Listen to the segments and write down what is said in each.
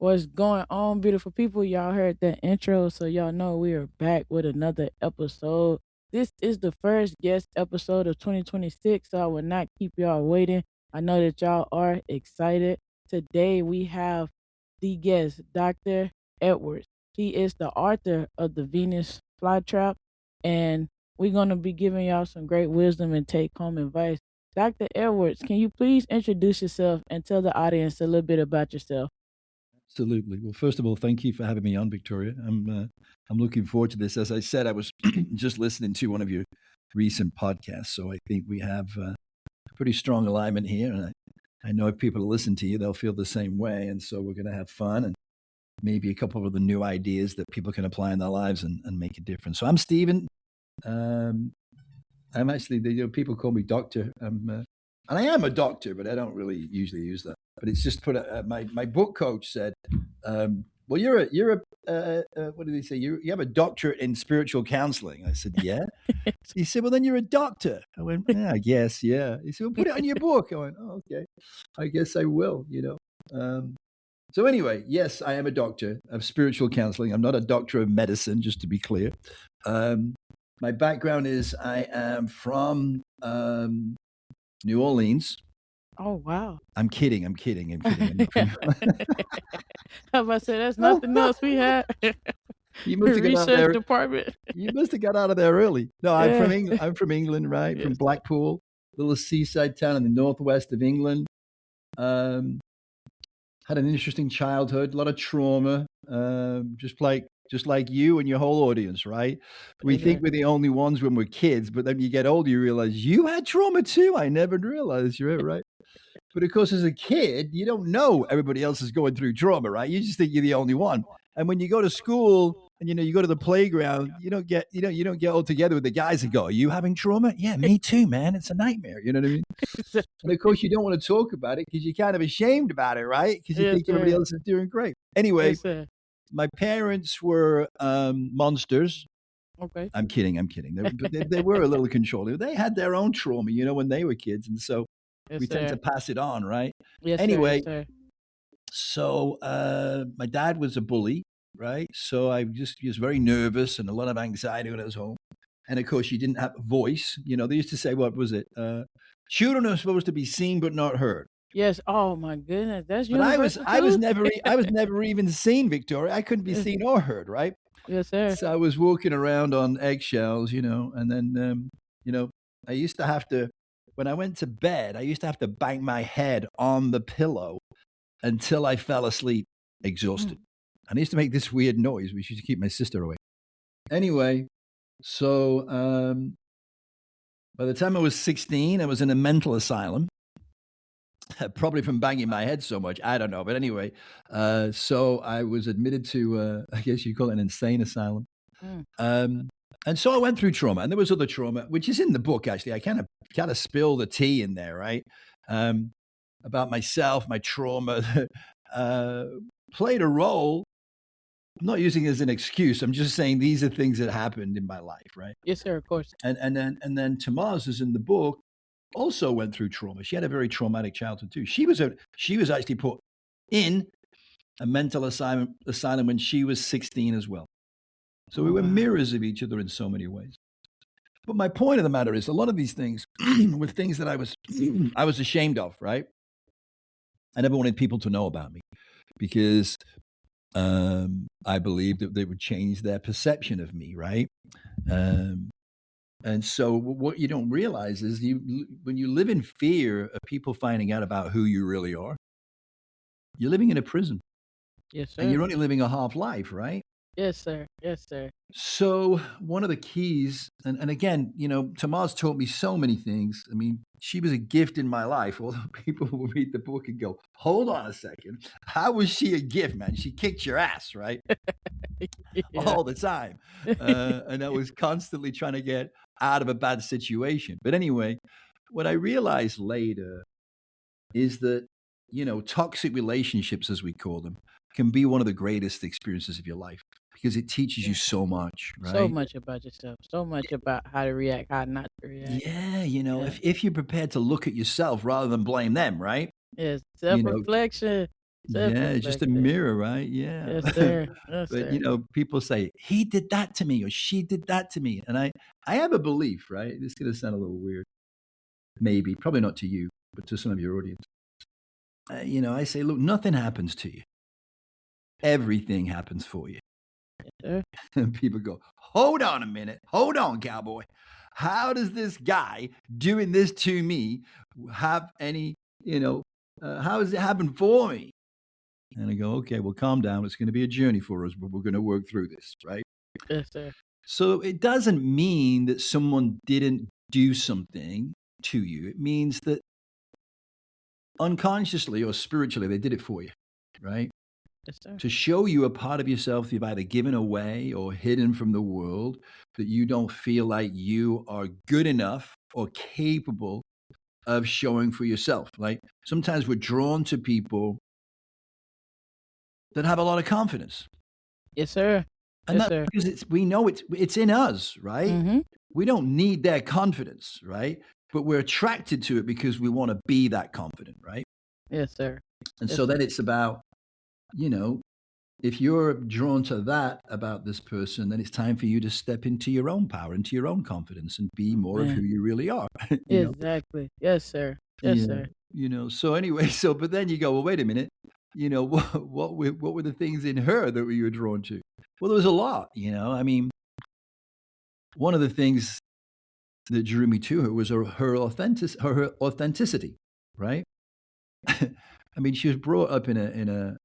What's going on, beautiful people? Y'all heard that intro, so y'all know we are back with another episode. This is the first guest episode of 2026, so I will not keep y'all waiting. I know that y'all are excited. Today we have the guest, Dr. Edwards. He is the author of the Venus Flytrap, and we're going to be giving y'all some great wisdom and take home advice. Dr. Edwards, can you please introduce yourself and tell the audience a little bit about yourself? Absolutely. Well, first of all, thank you for having me on, Victoria. I'm looking forward to this. As I said, I was just listening to one of your recent podcasts, so I think we have pretty strong alignment here. And I know if people listen to you, they'll feel the same way. And so we're going to have fun and maybe a couple of the new ideas that people can apply in their lives and make a difference. So I'm Stephen. I'm actually, people call me doctor. And I am a doctor, but I don't really usually use that. But it's just my book coach said, well, you're a what did he say? You have a doctorate in spiritual counseling. I said, yeah. He said, well, then you're a doctor. I went, yeah, I guess, yeah. He said, well, put it on your book. I went, oh, okay. I guess I will, So anyway, yes, I am a doctor of spiritual counseling. I'm not a doctor of medicine, just to be clear. My background is I am from New Orleans. Oh, wow. I'm kidding. I'm How about say that's nothing else we had? You must have got out Research there. department. You must have got out of there early. No, I'm from Yeah. England. I'm from England, right? From Yes. Blackpool, little seaside town in the northwest of England. Had an interesting childhood, a lot of trauma, just like you and your whole audience, right? We Okay. think we're the only ones when we're kids, but then you get older, you realize you had trauma too. I never realized. You're right. But of course, as a kid, you don't know everybody else is going through trauma, right? You just think you're the only one. And when you go to school and you go to the playground, you don't get all together with the guys and go, "Are you having trauma?" Yeah, me too, man. It's a nightmare. You know what I mean? And of course, you don't want to talk about it because you're kind of ashamed about it, right? Because you Yes, think everybody sir. else is doing great. Anyway, Yes, sir. my parents were monsters. Okay. I'm kidding. They were a little controlling. They had their own trauma, when they were kids, and so Yes, we tend sir. to pass it on, right? Yes, sir. Anyway, Yes, sir. so my dad was a bully, right? So I just was very nervous and a lot of anxiety when I was home. And of course, you didn't have a voice. They used to say, what was it? Children are supposed to be seen but not heard. Yes. Oh my goodness, that's But I was universal too. never even seen, Victoria. I couldn't be Yes, seen or heard, right? yes, sir. So I was walking around on eggshells, and then I used to have to, when I went to bed, I used to have to bang my head on the pillow until I fell asleep exhausted. And I used to make this weird noise, which used to keep my sister awake. Anyway, so by the time I was 16, I was in a mental asylum, probably from banging my head so much. I don't know. But anyway, so I was admitted to, I guess you call it an insane asylum. Mm. And so I went through trauma, and there was other trauma, which is in the book, actually. I kind of spill the tea in there, right? About myself, my trauma, played a role. I'm not using it as an excuse. I'm just saying these are things that happened in my life, right? Yes, sir. Of course. And then Tamaz is in the book, also went through trauma. She had a very traumatic childhood too. She was actually put in a mental asylum when she was 16 as well. So we were mirrors of each other in so many ways. But my point of the matter is, a lot of these things were things that I was ashamed of, right? I never wanted people to know about me because I believed that they would change their perception of me, right? And so what you don't realize is when you live in fear of people finding out about who you really are, you're living in a prison. Yes, sir. And you're only living a half life, right? Yes, sir. Yes, sir. So one of the keys, and again, Tamaz taught me so many things. I mean, she was a gift in my life. Although people will read the book and go, hold on a second. How was she a gift, man? She kicked your ass, right? Yeah. All the time. And I was constantly trying to get out of a bad situation. But anyway, what I realized later is that, toxic relationships, as we call them, can be one of the greatest experiences of your life because it teaches you so much, right? So much about yourself. So much about how to react, how not to react. Yeah, if you're prepared to look at yourself rather than blame them, right? Yes. Self-reflection. Self Yeah, just a reflected. mirror, right? Yeah. Yes, sir. Yes, But, sir. people say, "He did that to me," or "She did that to me." And I have a belief, right? This is gonna sound a little weird, maybe, probably not to you, but to some of your audience. I say, "Look, nothing happens to you. Everything happens for you." Sir. And people go, "Hold on a minute. Hold on, cowboy. How does this guy doing this to me have any, how does it happen for me?" And I go, "Okay, well, calm down. It's going to be a journey for us, but we're going to work through this, right?" Yes, sir. So it doesn't mean that someone didn't do something to you. It means that unconsciously or spiritually, they did it for you, right? Yes, sir. To show you a part of yourself you've either given away or hidden from the world, that you don't feel like you are good enough or capable of showing for yourself. Like sometimes we're drawn to people that have a lot of confidence. Yes, sir. And Yes, that's sir. because we know it's in us, right? Mm-hmm. We don't need their confidence, right? But we're attracted to it because we want to be that confident, right? Yes, sir. And Yes, so sir. then it's about, you know, if you're drawn to that about this person, then it's time for you to step into your own power, into your own confidence, and be more of who Man. you really are. you know, Exactly. Yes, sir. Yes, yeah, sir. So anyway, but then you go, well, wait a minute, what were the things in her that you were drawn to? Well, there was a lot. I mean, one of the things that drew me to her was her authenticity, right? I mean, she was brought up her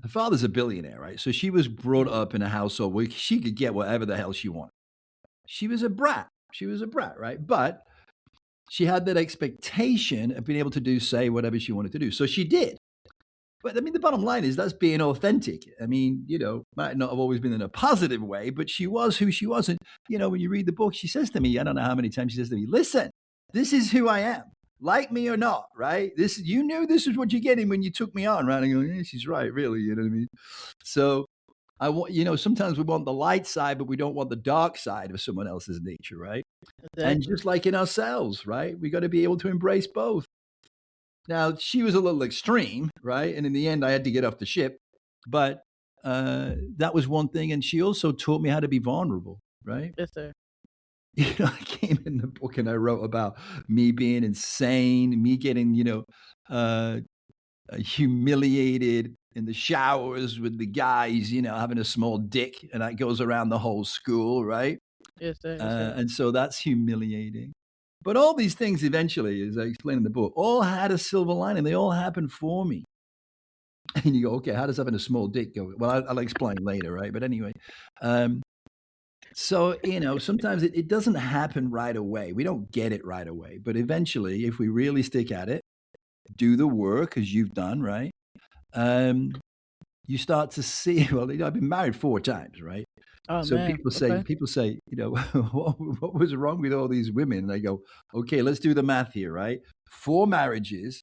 father's a billionaire, right? So she was brought Yeah. up in a household where she could get whatever the hell she wanted. She was a brat. She was a brat, right? But she had that expectation of being able to say whatever she wanted to do. So she did. But I mean, the bottom line is that's being authentic. I mean, might not have always been in a positive way, but she was who she was. And, when you read the book, she says to me, I don't know how many times she says to me, listen, this is who I am, like me or not, right? You knew this is what you're getting when you took me on, right? And I go, yeah, she's right, really. You know what I mean? So I want, sometimes we want the light side, but we don't want the dark side of someone else's nature, right? And Exactly. just like in ourselves, right? We got to be able to embrace both. Now, she was a little extreme, right? And in the end, I had to get off the ship. But that was one thing. And she also taught me how to be vulnerable, right? Yes, sir. I came in the book and I wrote about me being insane, me getting, humiliated in the showers with the guys, having a small dick. And that goes around the whole school, right? Yes, sir. Yes, sir. And so that's humiliating. But all these things eventually, as I explain in the book, all had a silver lining. They all happened for me. And you go, okay, how does having a small dick go? Well, I'll explain later, right? But anyway, so, sometimes it doesn't happen right away. We don't get it right away. But eventually, if we really stick at it, do the work as you've done, right? You start to see, well, I've been married 4 times, right? Oh So man. Okay. people say, what was wrong with all these women? And I go, okay, let's do the math here, right? 4 marriages,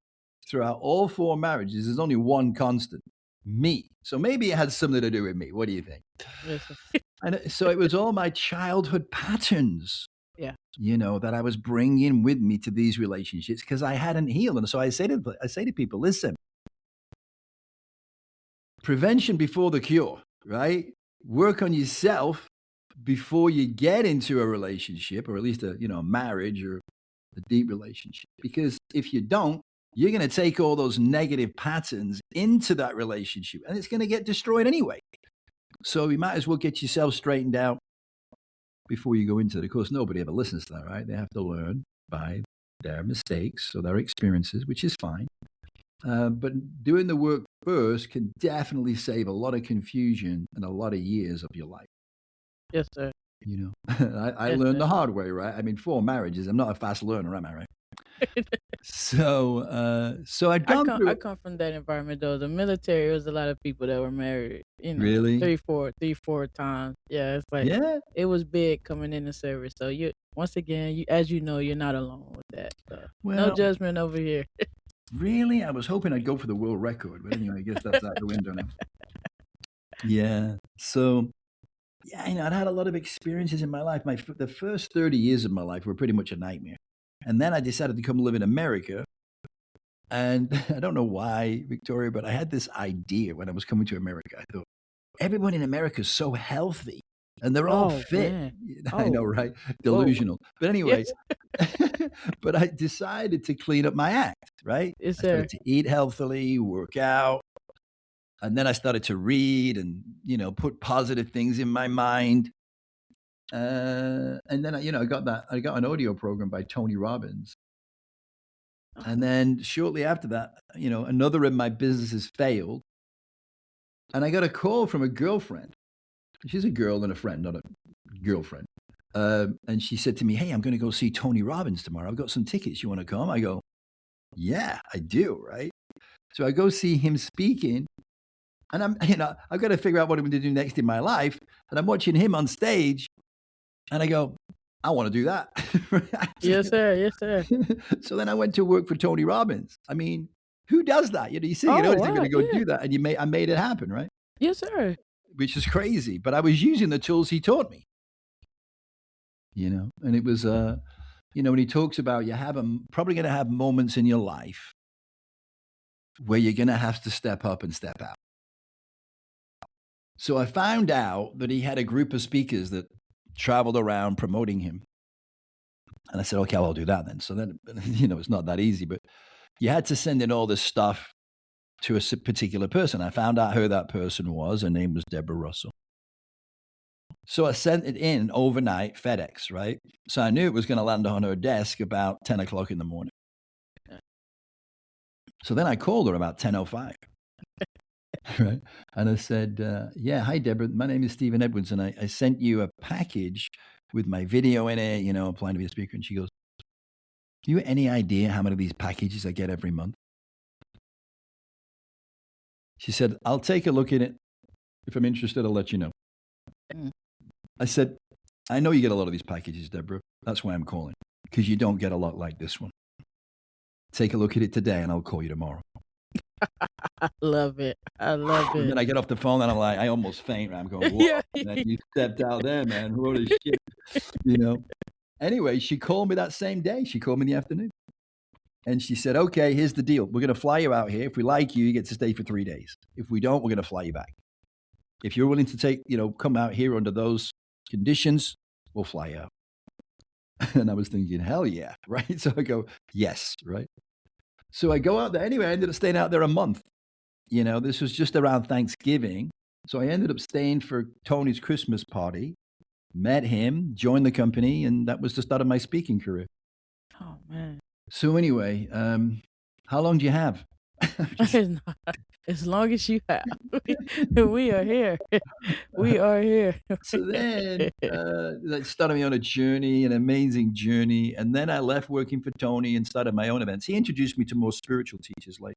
throughout all 4 marriages, there's only one constant, me. So maybe it had something to do with me. What do you think? Yes, sir. And so it was all my childhood patterns, Yeah. that I was bringing with me to these relationships because I hadn't healed. And so I say to people, listen, prevention before the cure, right? Work on yourself before you get into a relationship, or at least a marriage or a deep relationship. Because if you don't, you're going to take all those negative patterns into that relationship and it's going to get destroyed anyway. So you might as well get yourself straightened out before you go into it. Of course, nobody ever listens to that, right? They have to learn by their mistakes or their experiences, which is fine. But doing the work first can definitely save a lot of confusion and a lot of years of your life. Yes, sir. I Yes, learned sir. the hard way, right? I mean, 4 marriages. I'm not a fast learner, am I? Right? So I'd gone I through it. come from that environment though. The military was a lot of people that were married, Really? three, four times. Yeah, it's like Yeah. it was big coming in the service. So you once again, as you know, you're not alone with that. So no Well, judgment over here. really, I was hoping I'd go for the world record, but anyway, I guess that's out the window now. Yeah. So yeah, I'd had a lot of experiences in my life. The first 30 years of my life were pretty much a nightmare, and then I decided to come live in America And I don't know why, Victoria, but I had this idea when I was coming to America. I thought, everyone in America is so healthy and they're all Oh fit. man. I know, Oh, right? whoa. Delusional. But anyway, Yes. but I decided to clean up my act, right? Yes, I started sir. to eat healthily, work out. And then I started to read and, put positive things in my mind. And then, I got an audio program by Tony Robbins. And then shortly after that, another of my businesses failed. And I got a call from a girlfriend. She's a girl and a friend, not a girlfriend. And she said to me, "Hey, I'm going to go see Tony Robbins tomorrow. I've got some tickets. You want to come?" I go, "Yeah, I do." Right. So I go see him speaking. And I've got to figure out what I'm going to do next in my life. And I'm watching him on stage. And I go, I want to do that. Yes, sir. Yes, sir. So then I went to work for Tony Robbins. I mean, who does that? You say you're Oh going wow. to go Yeah. do that, and I made it happen, right? Yes, sir. Which is crazy, but I was using the tools he taught me. And it was, when he talks about probably going to have moments in your life where you're going to have to step up and step out. So I found out that he had a group of speakers that traveled around promoting him. And I said, okay, I'll do that then. So then, it's not that easy, but you had to send in all this stuff to a particular person. I found out who that person was. Her name was Deborah Russell. So I sent it in overnight, FedEx, right? So I knew it was going to land on her desk about 10 o'clock in the morning. So then I called her about 10:05. Right. And I said, yeah, hi, Deborah. My name is Stephen Edwards. And I sent you a package with my video in it, applying to be a speaker. And she goes, "Do you have any idea how many of these packages I get every month?" She said, "I'll take a look at it. If I'm interested, I'll let you know." Mm. I said, "I know you get a lot of these packages, Deborah. That's why I'm calling, because you don't get a lot like this one. Take a look at it today and I'll call you tomorrow." I love it. I love And it. then I get off the phone and I'm like, I almost faint. I'm going, whoa, Yeah. man, you stepped out there, man. Holy shit. Anyway, she called me that same day. She called me in the afternoon. And she said, "Okay, here's the deal. We're going to fly you out here. If we like you, you get to stay for 3 days. If we don't, we're going to fly you back. If you're willing to come out here under those conditions, we'll fly you out." And I was thinking, hell yeah, right? So I go, yes, right? So I go out there. Anyway, I ended up staying out there a month. This was just around Thanksgiving. So I ended up staying for Tony's Christmas party, met him, joined the company, and that was the start of my speaking career. Oh man. So anyway, how long do you have? As long as you have, we are here. We are here. So then that started me on a journey, an amazing journey. And then I left working for Tony and started my own events. He introduced me to more spiritual teachers. Like,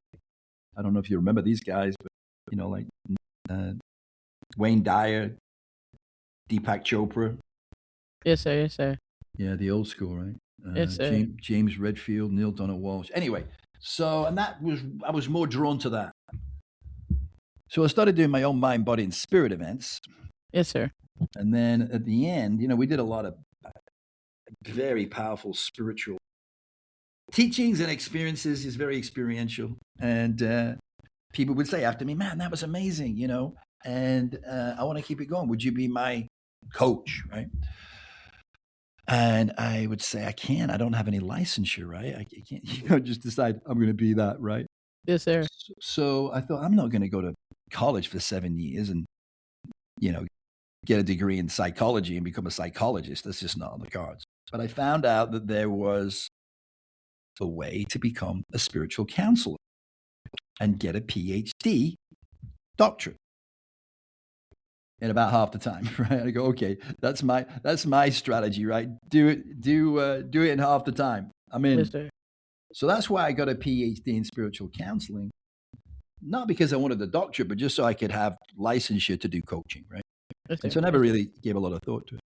I don't know if you remember these guys, but, like Wayne Dyer, Deepak Chopra. Yes, sir. Yes, sir. Yeah, the old school, right? Yes, sir. James Redfield, Neil Donald Walsh. Anyway, so, and I was more drawn to that. So I started doing my own mind, body, and spirit events. Yes, sir. And then at the end, we did a lot of very powerful spiritual teachings and experiences. Is very experiential. And people would say after me, "Man, that was amazing, and I want to keep it going. Would you be my coach?" Right. And I would say, I can't. I don't have any licensure, right? I can't, just decide I'm going to be that, right? Yes, sir. So I thought, I'm not going to go to college for 7 years and, get a degree in psychology and become a psychologist. That's just not on the cards. But I found out that there was a way to become a spiritual counselor and get a PhD doctorate in about half the time, right? I go, okay, that's my strategy, right? Do it in half the time. I'm in. Yes, sir. So that's why I got a PhD in spiritual counseling, not because I wanted the doctorate, but just so I could have licensure to do coaching, right? Yes, And sir. so I never really gave a lot of thought to it.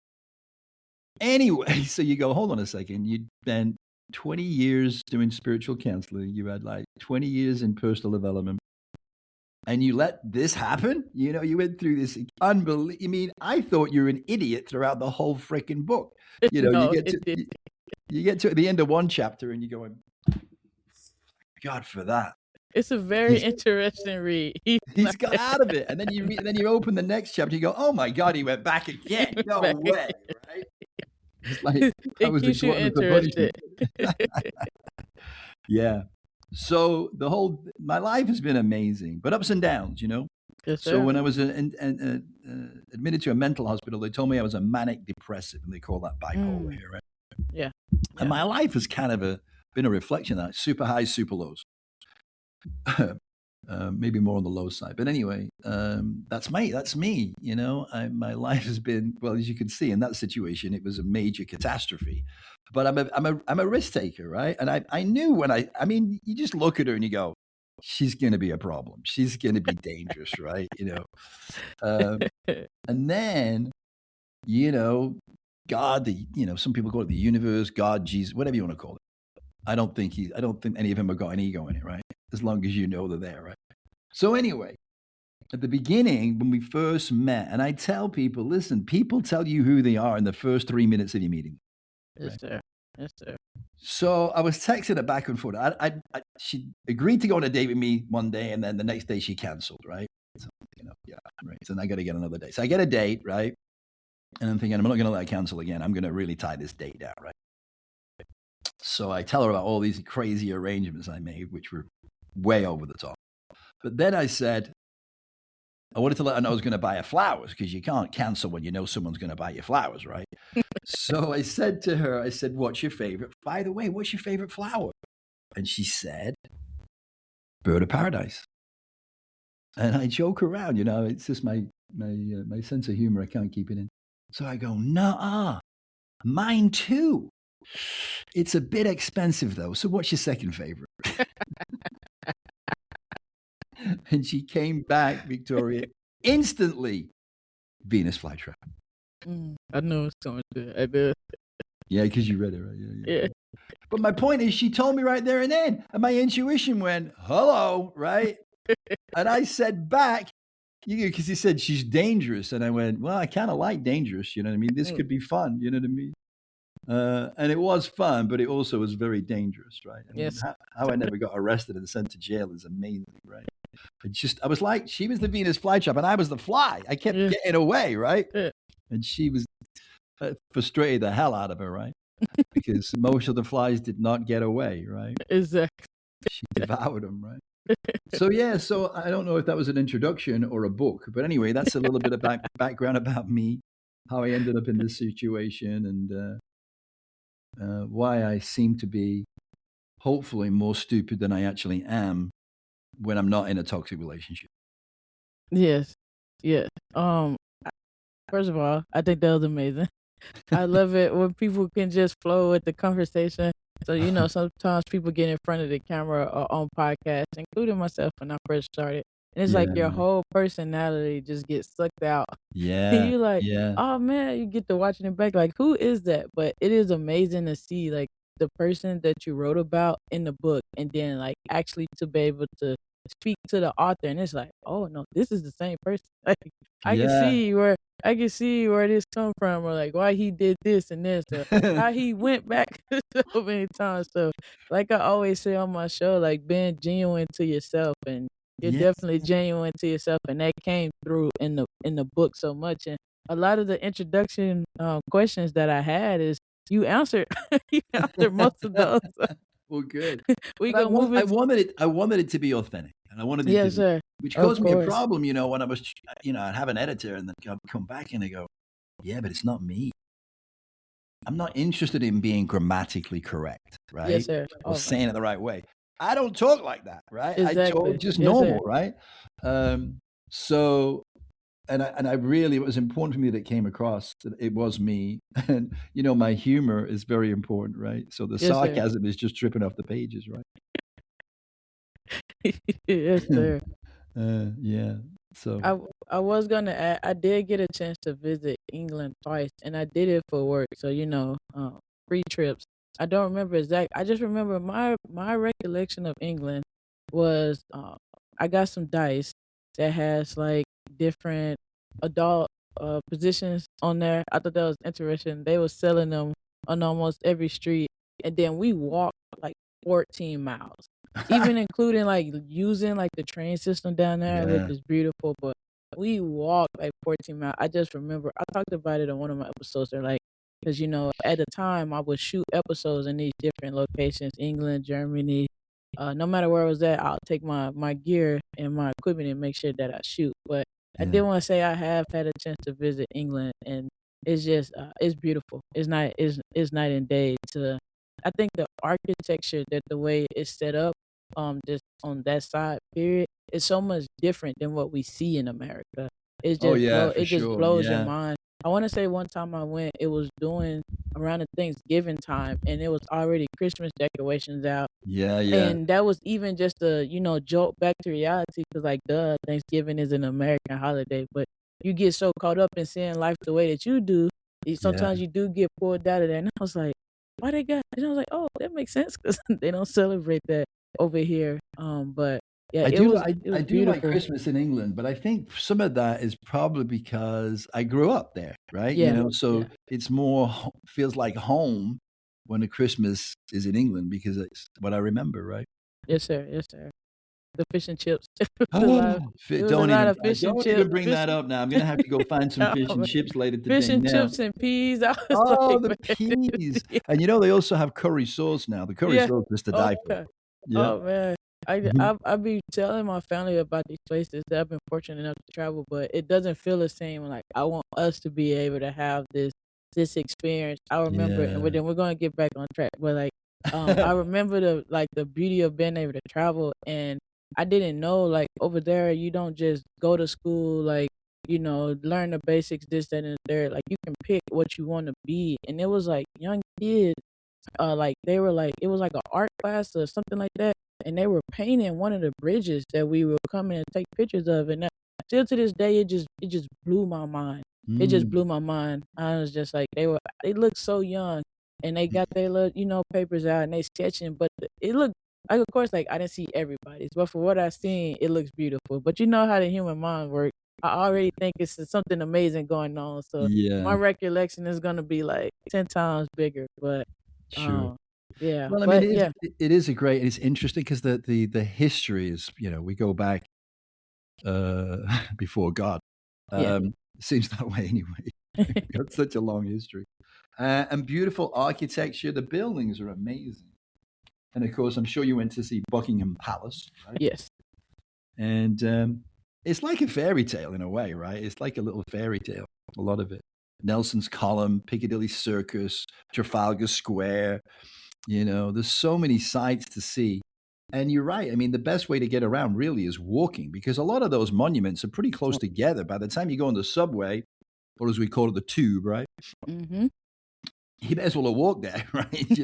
Anyway, so you go, hold on a second. You'd spent 20 years doing spiritual counseling. You had like 20 years in personal development. And you let this happen? You went through this unbelievable. I mean, I thought you were an idiot throughout the whole freaking book. No, You get to the end of one chapter and you're going, God for that. It's a very interesting read. He's got out of it. And then you open the next chapter, you go, oh my God, he went back again. No back. way, right? It's like I It was a keeps you glutton for interested. punishment. Yeah. So my life has been amazing, but ups and downs, Yes, So sir. when I was admitted to a mental hospital, they told me I was a manic depressive, and they call that bipolar here, right? Yeah. And my life has kind of been a reflection of that: super highs, super lows. Maybe more on the low side, but anyway, that's me. That's me. My life has been, well, as you can see in that situation, it was a major catastrophe. But I'm a risk taker, right? And I knew I mean, you just look at her and you go, she's going to be a problem. She's going to be dangerous, right? And then, God, some people call it the universe, God, Jesus, whatever you want to call it. I don't think any of them have got an ego in it, right? As long as you know they're there, right? So anyway, at the beginning, when we first met, and I tell people, listen, people tell you who they are in the first 3 minutes of your meeting. Yes, Right? sir. Yes, sir. So I was texting her back and forth. She agreed to go on a date with me one day, and then the next day she canceled, right? So, yeah, right. So I got to get another date. So I get a date, right? And I'm thinking, I'm not going to let her cancel again. I'm going to really tie this date down, right? So I tell her about all these crazy arrangements I made, which were way over the top. But then I said, I wanted to let her know I was going to buy her flowers, because you can't cancel when you know someone's going to buy you flowers, right? So I said to her, what's your favorite? By the way, what's your favorite flower? And she said, bird of paradise. And I joke around, it's just my sense of humor. I can't keep it in. So I go, nah, mine too. It's a bit expensive though. So what's your second favorite? And she came back, Victoria, instantly, Venus flytrap. I know it's going to. I do. Yeah, because you read it, right? Yeah. But my point is, she told me right there and then, and my intuition went, hello, right? And I said back, because he said she's dangerous. And I went, well, I kind of like dangerous. You know what I mean? This could be fun. You know what I mean? And it was fun, but it also was very dangerous, right? I mean, Yes. how I never got arrested and sent to jail is amazing, right? I was like, she was the Venus flytrap and I was the fly. I kept getting away, right? Yeah. And she was frustrated the hell out of her, right? Because most of the flies did not get away, right? Exactly. She devoured them, right? So I don't know if that was an introduction or a book, but anyway, that's a little bit of background about me, how I ended up in this situation, and why I seem to be hopefully more stupid than I actually am when I'm not in a toxic relationship. Yes. Yes. First of all, I think that was amazing. I love it when people can just flow with the conversation. So, sometimes people get in front of the camera or on podcasts, including myself when I first started. And it's like your whole personality just gets sucked out. And you're like, oh man, you get to watching it back. Like, who is that? But it is amazing to see like the person that you wrote about in the book, and then like actually to be able to speak to the author, and it's like, oh no, this is the same person. Like, I can see where this come from, or like why he did this and this, or how he went back so many times. So, like I always say on my show, like being genuine to yourself, and you're definitely genuine to yourself, and that came through in the book so much. And a lot of the introduction questions that I had is you answered you answered most of those. Well, good. We But gonna move I it. wanted it to be authentic, and I wanted it to Yes, be, sir. which Of caused me a course. problem. When I was, I'd have an editor, and then I'd come back and they go, "Yeah, but it's not me. I'm not interested in being grammatically correct, right? Yes, sir. Or saying it the right way. I don't talk like that, right? I Exactly. talk just Yes, normal, sir. right? So, and I really, it was important for me that it came across that it was me, and my humor is very important, right? So the Yes, sir. sarcasm is just tripping off the pages, right? Yes, sir. Yeah. So I was gonna add, I did get a chance to visit England twice, and I did it for work. So free trips. I don't remember exact. I just remember my recollection of England was I got some dice that has like different adult positions on there. I thought that was interesting. They were selling them on almost every street, and then we walked like 14 miles. even including like using like the train system down there, which Yeah, is beautiful. But we walked like 14 miles. I just remember I talked about it on one of my episodes. They're like, because at the time I would shoot episodes in these different locations, England, Germany. No matter where I was at, I'll take my gear and my equipment and make sure that I shoot. But I yeah. did want to say I have had a chance to visit England, and it's just it's beautiful. It's night and day. I think the architecture, that the way it's set up, just on that side period, is so much different than what we see in America. Oh yeah, for It just sure. blows your Yeah, mind. I want to say one time I went, it was doing around the Thanksgiving time, and it was already Christmas decorations out, yeah, yeah, and that was even just a, jolt back to reality, because like, duh, Thanksgiving is an American holiday, but you get so caught up in seeing life the way that you do, yeah. sometimes you do get pulled out of there. And I was like, why they got? And I was like, oh, that makes sense, because they don't celebrate that over here. But yeah, I it do. was I, it I was do like beautiful. Christmas in England, but I think some of that is probably because I grew up there, right? Yeah, So yeah, it's more feels like home when the Christmas is in England because it's what I remember, right? yes sir, yes sir. The fish and chips. Oh, It was a lot of fish and don't chips. even bring that up now. I'm gonna have to go find some Oh, fish and man. chips later Fish today and now. chips and peas. I was Oh, like, the man, peas. And they also have curry sauce now. The curry yeah. sauce is to Oh die for. yeah. Yeah. Oh man, Mhm. I be telling my family about these places that I've been fortunate enough to travel, but it doesn't feel the same. Like, I want us to be able to have this experience. I remember, and Yeah. then we're gonna get back on track. But like, I remember the beauty of being able to travel, and I didn't know, like, over there you don't just go to school, like, learn the basics, this, that, and the third. Like, you can pick what you want to be, and it was like young kids, like, they were like, it was like an art class or something like that, and they were painting one of the bridges that we were coming and take pictures of, and that, still to this day, it just blew my mind. It just Mm. blew my mind. I was just like, they looked so young, and they got their little, papers out, and they sketching, but it looked like, of course, like, I didn't see everybody's, but for what I seen, it looks beautiful. But you know how the human mind works. I already think it's something amazing going on, so my Yeah, recollection is gonna be like 10 times bigger. But sure. um, yeah, Well, I mean, but yeah, it is a great it's interesting because the history is, we go back, uh, before God. yeah, It seems that way anyway. We've got such a long history. And beautiful architecture. The buildings are amazing. And, of course, I'm sure you went to see Buckingham Palace, right? yes, And, it's like a fairy tale in a way, right? It's like a little fairy tale, a lot of it. Nelson's Column, Piccadilly Circus, Trafalgar Square. There's so many sights to see. And you're right. I mean, the best way to get around really is walking because a lot of those monuments are pretty close together. By the time you go on the subway, or as we call it, the tube, right? mm-hmm. You may as well have walked there, right?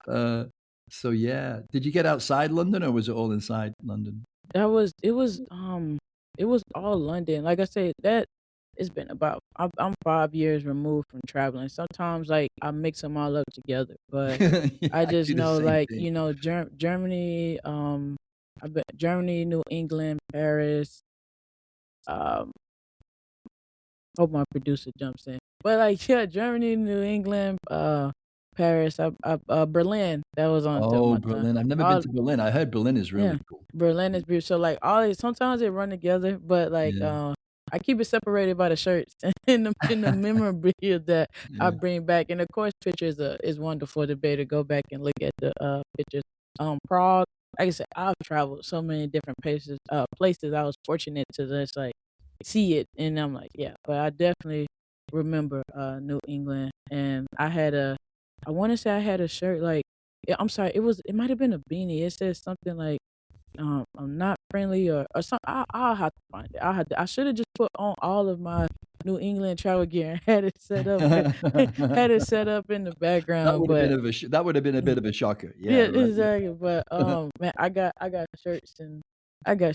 Uh, so yeah. Did you get outside London or was it all inside London? It was all London. Like I said, that it's been about I'm 5 years removed from traveling. Sometimes like I mix them all up together, but Yeah, I I just do the know, same like, thing. Germany, I bet Germany, New England, Paris. Um, Hope my producer jumps in. But like, yeah, Germany, New England, Paris, Berlin. That was on the tip of Oh, my tongue. Berlin. I've never been All to Berlin. I heard Berlin is Yeah, really cool. Berlin is beautiful. So like, all these, sometimes they run together, but like, Yeah. I keep it separated by the shirts and the memorabilia that I Yeah. bring back, and of course, pictures is wonderful to be able to go back and look at the pictures. Prague. Like I said, I've traveled so many different places. I was fortunate to just like see it, and I'm like, yeah. But I definitely remember New England, and I want to say I had a shirt like, I'm sorry, it might have been a beanie. It says something like, I'm not friendly, or something. I'll have to find it. I should have just put on all of my New England travel gear and had it set up, had it set up in the background. But That would have been a mm, bit of a shocker. Yeah, yeah, right. exactly. But Yeah. man, I got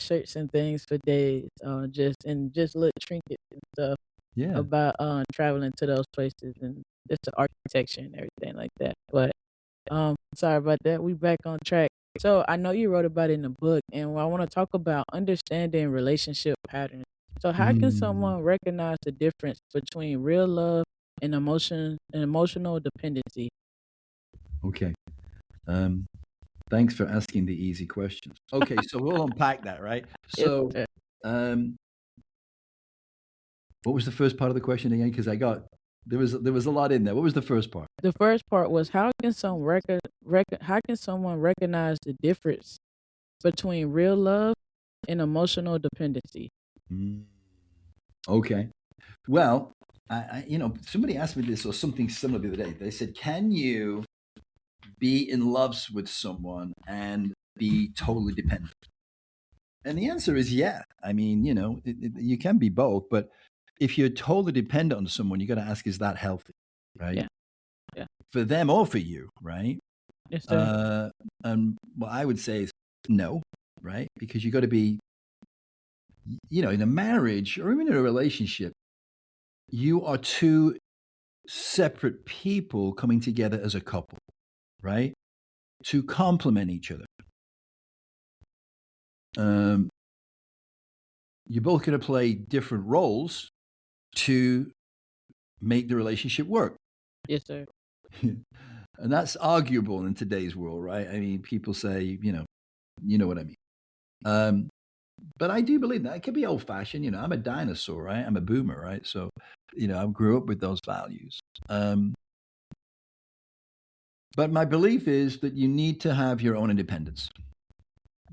shirts and things for days. Just little trinkets and stuff Yeah. about traveling to those places, and just the architecture and everything like that. But sorry about that. We back on track. So I know you wrote about it in the book, and I want to talk about understanding relationship patterns. So how can Mm, someone recognize the difference between real love and emotional dependency? okay. Um, Thanks for asking the easy questions. Okay, so we'll unpack that, right? Yes, So, sir. um, what was the first part of the question again? Because there was a lot in there. What was the first part? The first part was how can how can someone recognize the difference between real love and emotional dependency? Mm, okay. Well, somebody asked me this or something similar the other day. They said, "Can you be in love with someone and be totally dependent?" And the answer is yeah. I mean, you can be both, but if you're totally dependent on someone, you got to ask, is that healthy, right? Yeah, yeah. For them or for you, right? Yes, sir. Uh, and what I would say is no, right? Because you got to be, in a marriage or even in a relationship, you are two separate people coming together as a couple, right? To complement each other. Um, you're both going to play different roles to make the relationship work. Yes, sir. And that's arguable in today's world, right? I mean, people say, you know what I mean. Um, but I do believe that it could be old fashioned. I'm a dinosaur, right? I'm a boomer, right? So, I grew up with those values. But my belief is that you need to have your own independence.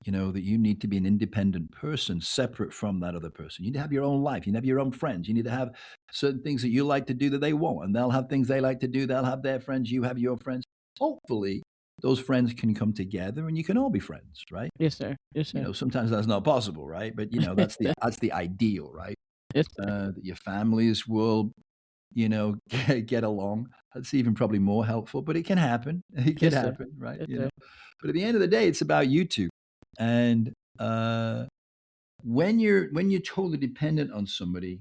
That you need to be an independent person separate from that other person. You need to have your own life. You need to have your own friends. You need to have certain things that you like to do that they won't. And they'll have things they like to do. They'll have their friends. You have your friends. Hopefully, those friends can come together and you can all be friends, right? Yes, sir. Yes, sir. Sometimes that's not possible, right? But that's the ideal, right? Yes, sir. That your families will, get along. That's even probably more helpful, but it can happen. It can Yes, sir. happen, right? Yes, sir. But at the end of the day, it's about you two. And when you're totally dependent on somebody,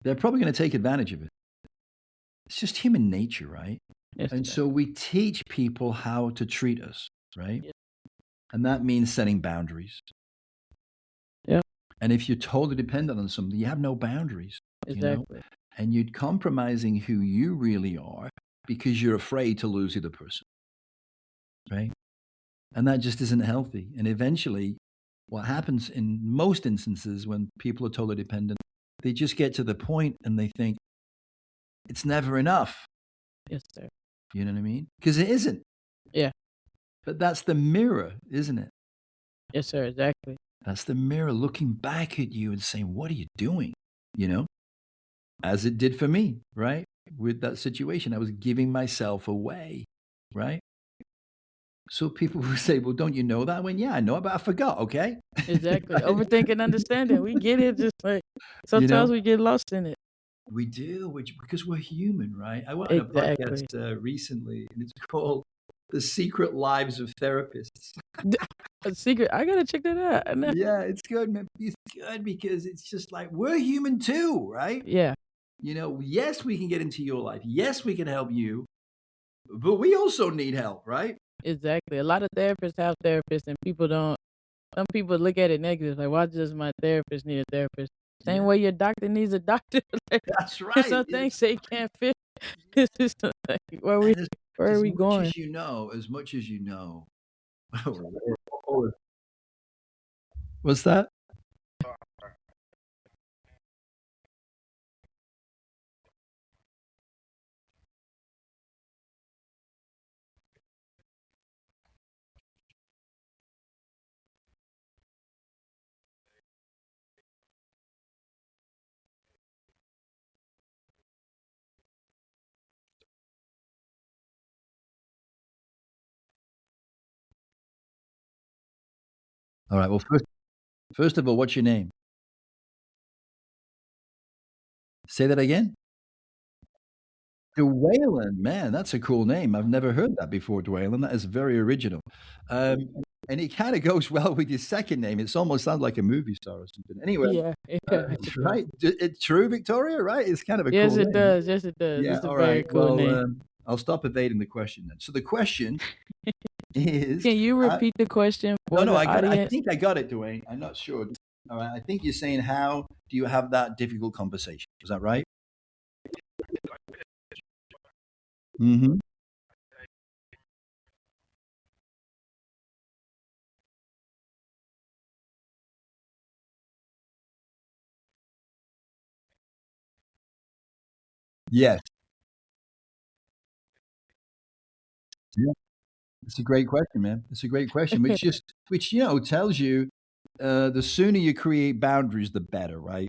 they're probably going to take advantage of it. It's just human nature, right? Yes, And sir. so we teach people how to treat us, right? Yes. And that means setting boundaries. Yep. And if you're totally dependent on somebody, you have no boundaries, Exactly. and you're compromising who you really are because you're afraid to lose the other person, right? And that just isn't healthy. And eventually, what happens in most instances when people are totally dependent, they just get to the point and they think it's never enough. Yes, sir. You know what I mean? Because it isn't. Yeah. But that's the mirror, isn't it? Yes, sir. Exactly. That's the mirror looking back at you and saying, what are you doing? As it did for me, right? With that situation, I was giving myself away, right? So people will say, well, don't you know that? I went, yeah, I know it, but I forgot, okay? Exactly. Overthinking, understanding. We get it. Just like you sometimes know, we get lost in it. we do, because we're human, right? I went on a Exactly. podcast recently, and it's called The Secret Lives of Therapists. A secret. I gotta check that out. Yeah, it's good, man. It's good because it's just like we're human too, right? Yeah. Yes, we can get into your life. Yes, we can help you, but we also need help, right? Exactly. A lot of therapists have therapists, and people don't. Some people look at it negative, like, why does my therapist need a therapist? Same Yeah, way your doctor needs a doctor. Like, that's right. some things they can't fit. It's just like, And where are as we much going? as you know, what's that? All right. Well, first of all, what's your name? Say that again. Dwaylen, man, that's a cool name. I've never heard that before, Dwaylen. That is very original. Um, and it kind of goes well with your second name. It almost sounds like a movie star or something. Anyway, Yeah, yeah, it does. right? It's true, Victoria, right? It's kind of a Yes, cool it name. does. Yes, it does. Yeah. It's a All very right. cool Well, name. I'll stop evading the question then. So the question is, Can you how, repeat the question no, for no, the I audience? think I got it, Dwayne. I'm not sure. All right. I think you're saying, how do you have that difficult conversation? Is that right? Mm-hmm. Yes. Yeah. It's a great question, man. It's a great question, which tells you the sooner you create boundaries, the better, right?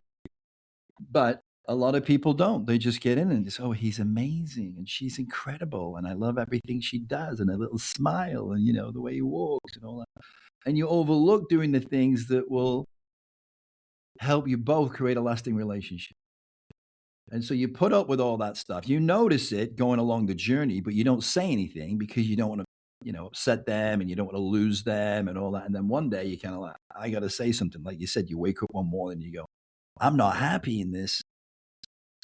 But a lot of people don't. They just get in and just, oh, he's amazing and she's incredible and I love everything she does and a little smile and the way he walks and all that. And you overlook doing the things that will help you both create a lasting relationship. And so you put up with all that stuff. You notice it going along the journey, but you don't say anything because you don't want to, upset them and you don't want to lose them and all that. And then one day you kind of like, I got to say something. Like you said, you wake up one morning and you go, I'm not happy in this.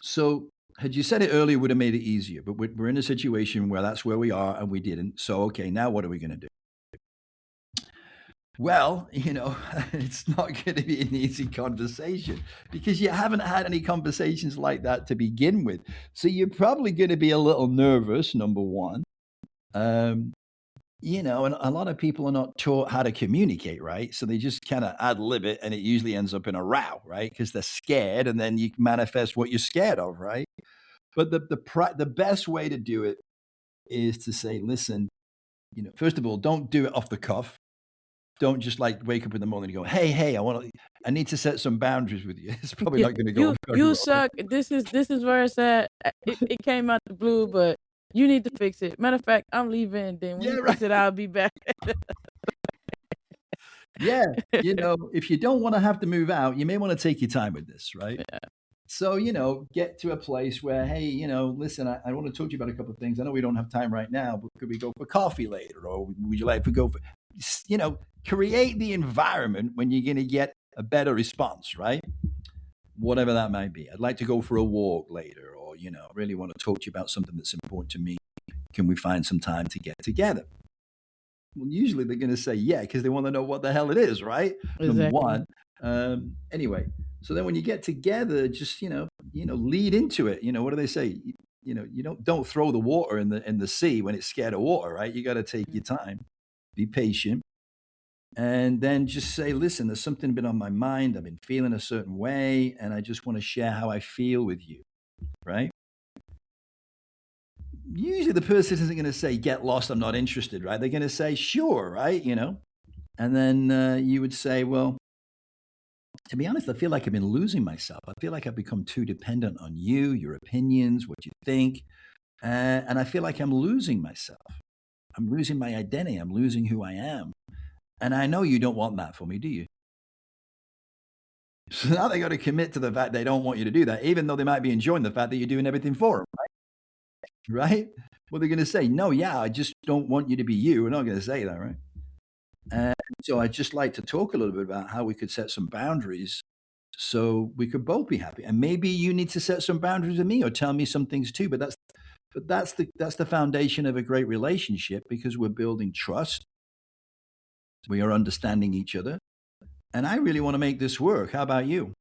So had you said it earlier, would have made it easier. But we're in a situation where that's where we are and we didn't. So, okay, now what are we going to do? Well, it's not going to be an easy conversation because you haven't had any conversations like that to begin with. So you're probably going to be a little nervous, number one. And a lot of people are not taught how to communicate, right? So they just kind of ad lib it and it usually ends up in a row, right? Because they're scared and then you manifest what you're scared of, right? But the best way to do it is to say, listen, first of all, don't do it off the cuff. Don't just like wake up in the morning and go, hey, I need to set some boundaries with you. It's probably Yeah, not going to go very you well. suck. This is where it's at. It came out the blue, but you need to fix it. Matter of fact, I'm leaving. Then when Yeah, you right. fix it, I'll be back. Yeah. If you don't want to have to move out, you may want to take your time with this, right? Yeah. So, get to a place where, hey, listen, I want to talk to you about a couple of things. I know we don't have time right now, but could we go for coffee later? Or would you like to go for, create the environment when you're going to get a better response, right? Whatever that might be. I'd like to go for a walk later, or, really want to talk to you about something that's important to me. Can we find some time to get together? Well, usually they're going to say yeah, because they want to know what the hell it is, right? Number Exactly. one. Anyway, so then when you get together, just lead into it. What do they say? You don't throw the water in the sea when it's scared of water, right? You got to take your time, be patient, and then just say, listen, there's something been on my mind. I've been feeling a certain way, and I just want to share how I feel with you, right? Usually the person isn't going to say, get lost, I'm not interested, right? They're going to say, sure, right? And then you would say, well, to be honest, I feel like I've been losing myself. I feel like I've become too dependent on you, your opinions, what you think. And I feel like I'm losing myself. I'm losing my identity. I'm losing who I am. And I know you don't want that for me, do you? So now they got to commit to the fact they don't want you to do that, even though they might be enjoying the fact that you're doing everything for them, right? Well, they're going to say, no, yeah, I just don't want you to be you. We're not going to say that, right? And so I'd just like to talk a little bit about how we could set some boundaries so we could both be happy. And maybe you need to set some boundaries with me or tell me some things too. But that's the foundation of a great relationship because we're building trust. We are understanding each other. And I really want to make this work. How about you?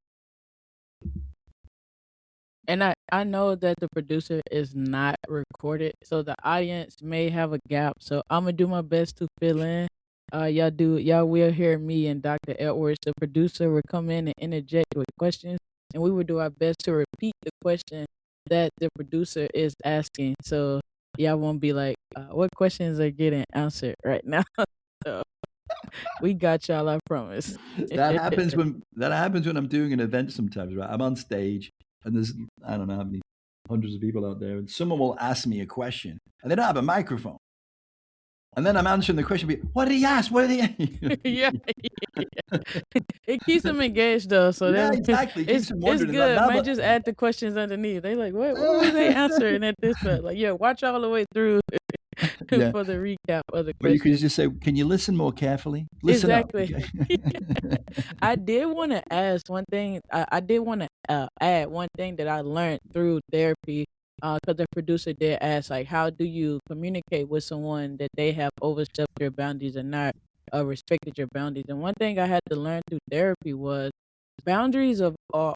And I know that the producer is not recorded, so the audience may have a gap. So I'm gonna do my best to fill in. Y'all will hear me and Dr. Edwards, the producer, will come in and interject with questions, and we will do our best to repeat the question that the producer is asking. So y'all won't be like, what questions are getting answered right now? So we got y'all, I promise. That happens when I'm doing an event sometimes, right? I'm on stage and there's I don't know how many hundreds of people out there, and someone will ask me a question and they don't have a microphone. And then I'm answering the question, what did he ask? What did he Yeah, it keeps them engaged though, so Yeah, that exactly. It keeps them it's wondering. Like, good. now, Might but just add the questions underneath. They like, what was they answering at this part? Like, yeah, watch all the way through yeah. for the recap of the Or you could questions. just say, can you listen more carefully? Listen up. Exactly. Okay. I did want to ask one thing. I did want to add one thing that I learned through therapy. Because the producer did ask, like, how do you communicate with someone that they have overstepped your boundaries and not respected your boundaries? And one thing I had to learn through therapy was boundaries are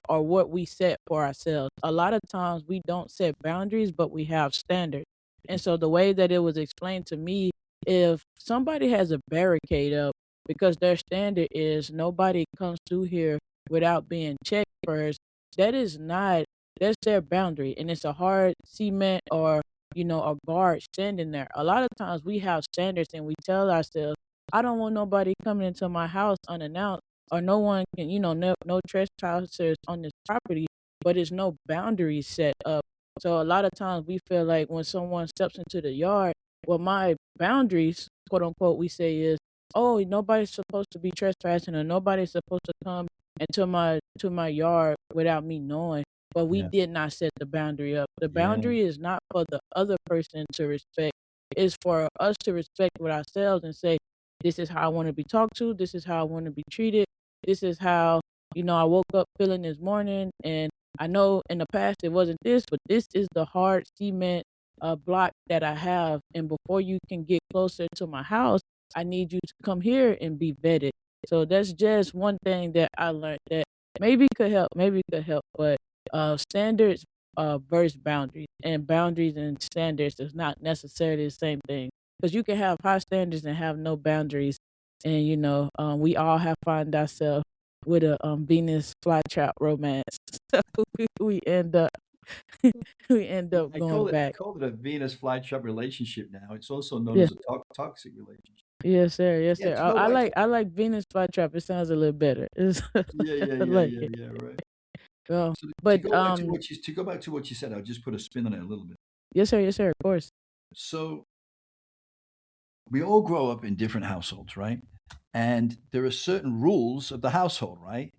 what we set for ourselves. A lot of times we don't set boundaries, but we have standards. And so the way that it was explained to me, if somebody has a barricade up because their standard is nobody comes through here without being checked first, that is not That's their boundary, and it's a hard cement or a guard standing there. A lot of times we have standards and we tell ourselves, "I don't want nobody coming into my house unannounced, or no one can, no trespassers on this property." But there's no boundaries set up. So a lot of times we feel like when someone steps into the yard, well, my boundaries, quote unquote, we say is, oh, nobody's supposed to be trespassing or nobody's supposed to come into my yard without me knowing. But we Yeah. did not set the boundary up. The Yeah. boundary is not for the other person to respect. It's for us to respect with ourselves and say, this is how I want to be talked to. This is how I want to be treated. This is how, I woke up feeling this morning. And I know in the past it wasn't this, but this is the hard cement block that I have. And before you can get closer to my house, I need you to come here and be vetted. So that's just one thing that I learned that maybe could help, but standards versus boundaries, and boundaries and standards is not necessarily the same thing. Because you can have high standards and have no boundaries, and we all have find ourselves with a Venus flytrap romance, so we end up we end Yeah, up I going call it I back. call it a Venus flytrap relationship now. It's also known Yeah, as a toxic relationship. yes, sir, yes, Yeah, sir. to I, go I back to like I like Venus flytrap. It sounds a little better. yeah, yeah, I yeah, like yeah, it. yeah, right. Well, So to but go back to go back to what you said, I'll just put a spin on it a little bit. yes, sir, of course. So we all grow up in different households, right? And there are certain rules of the household, right,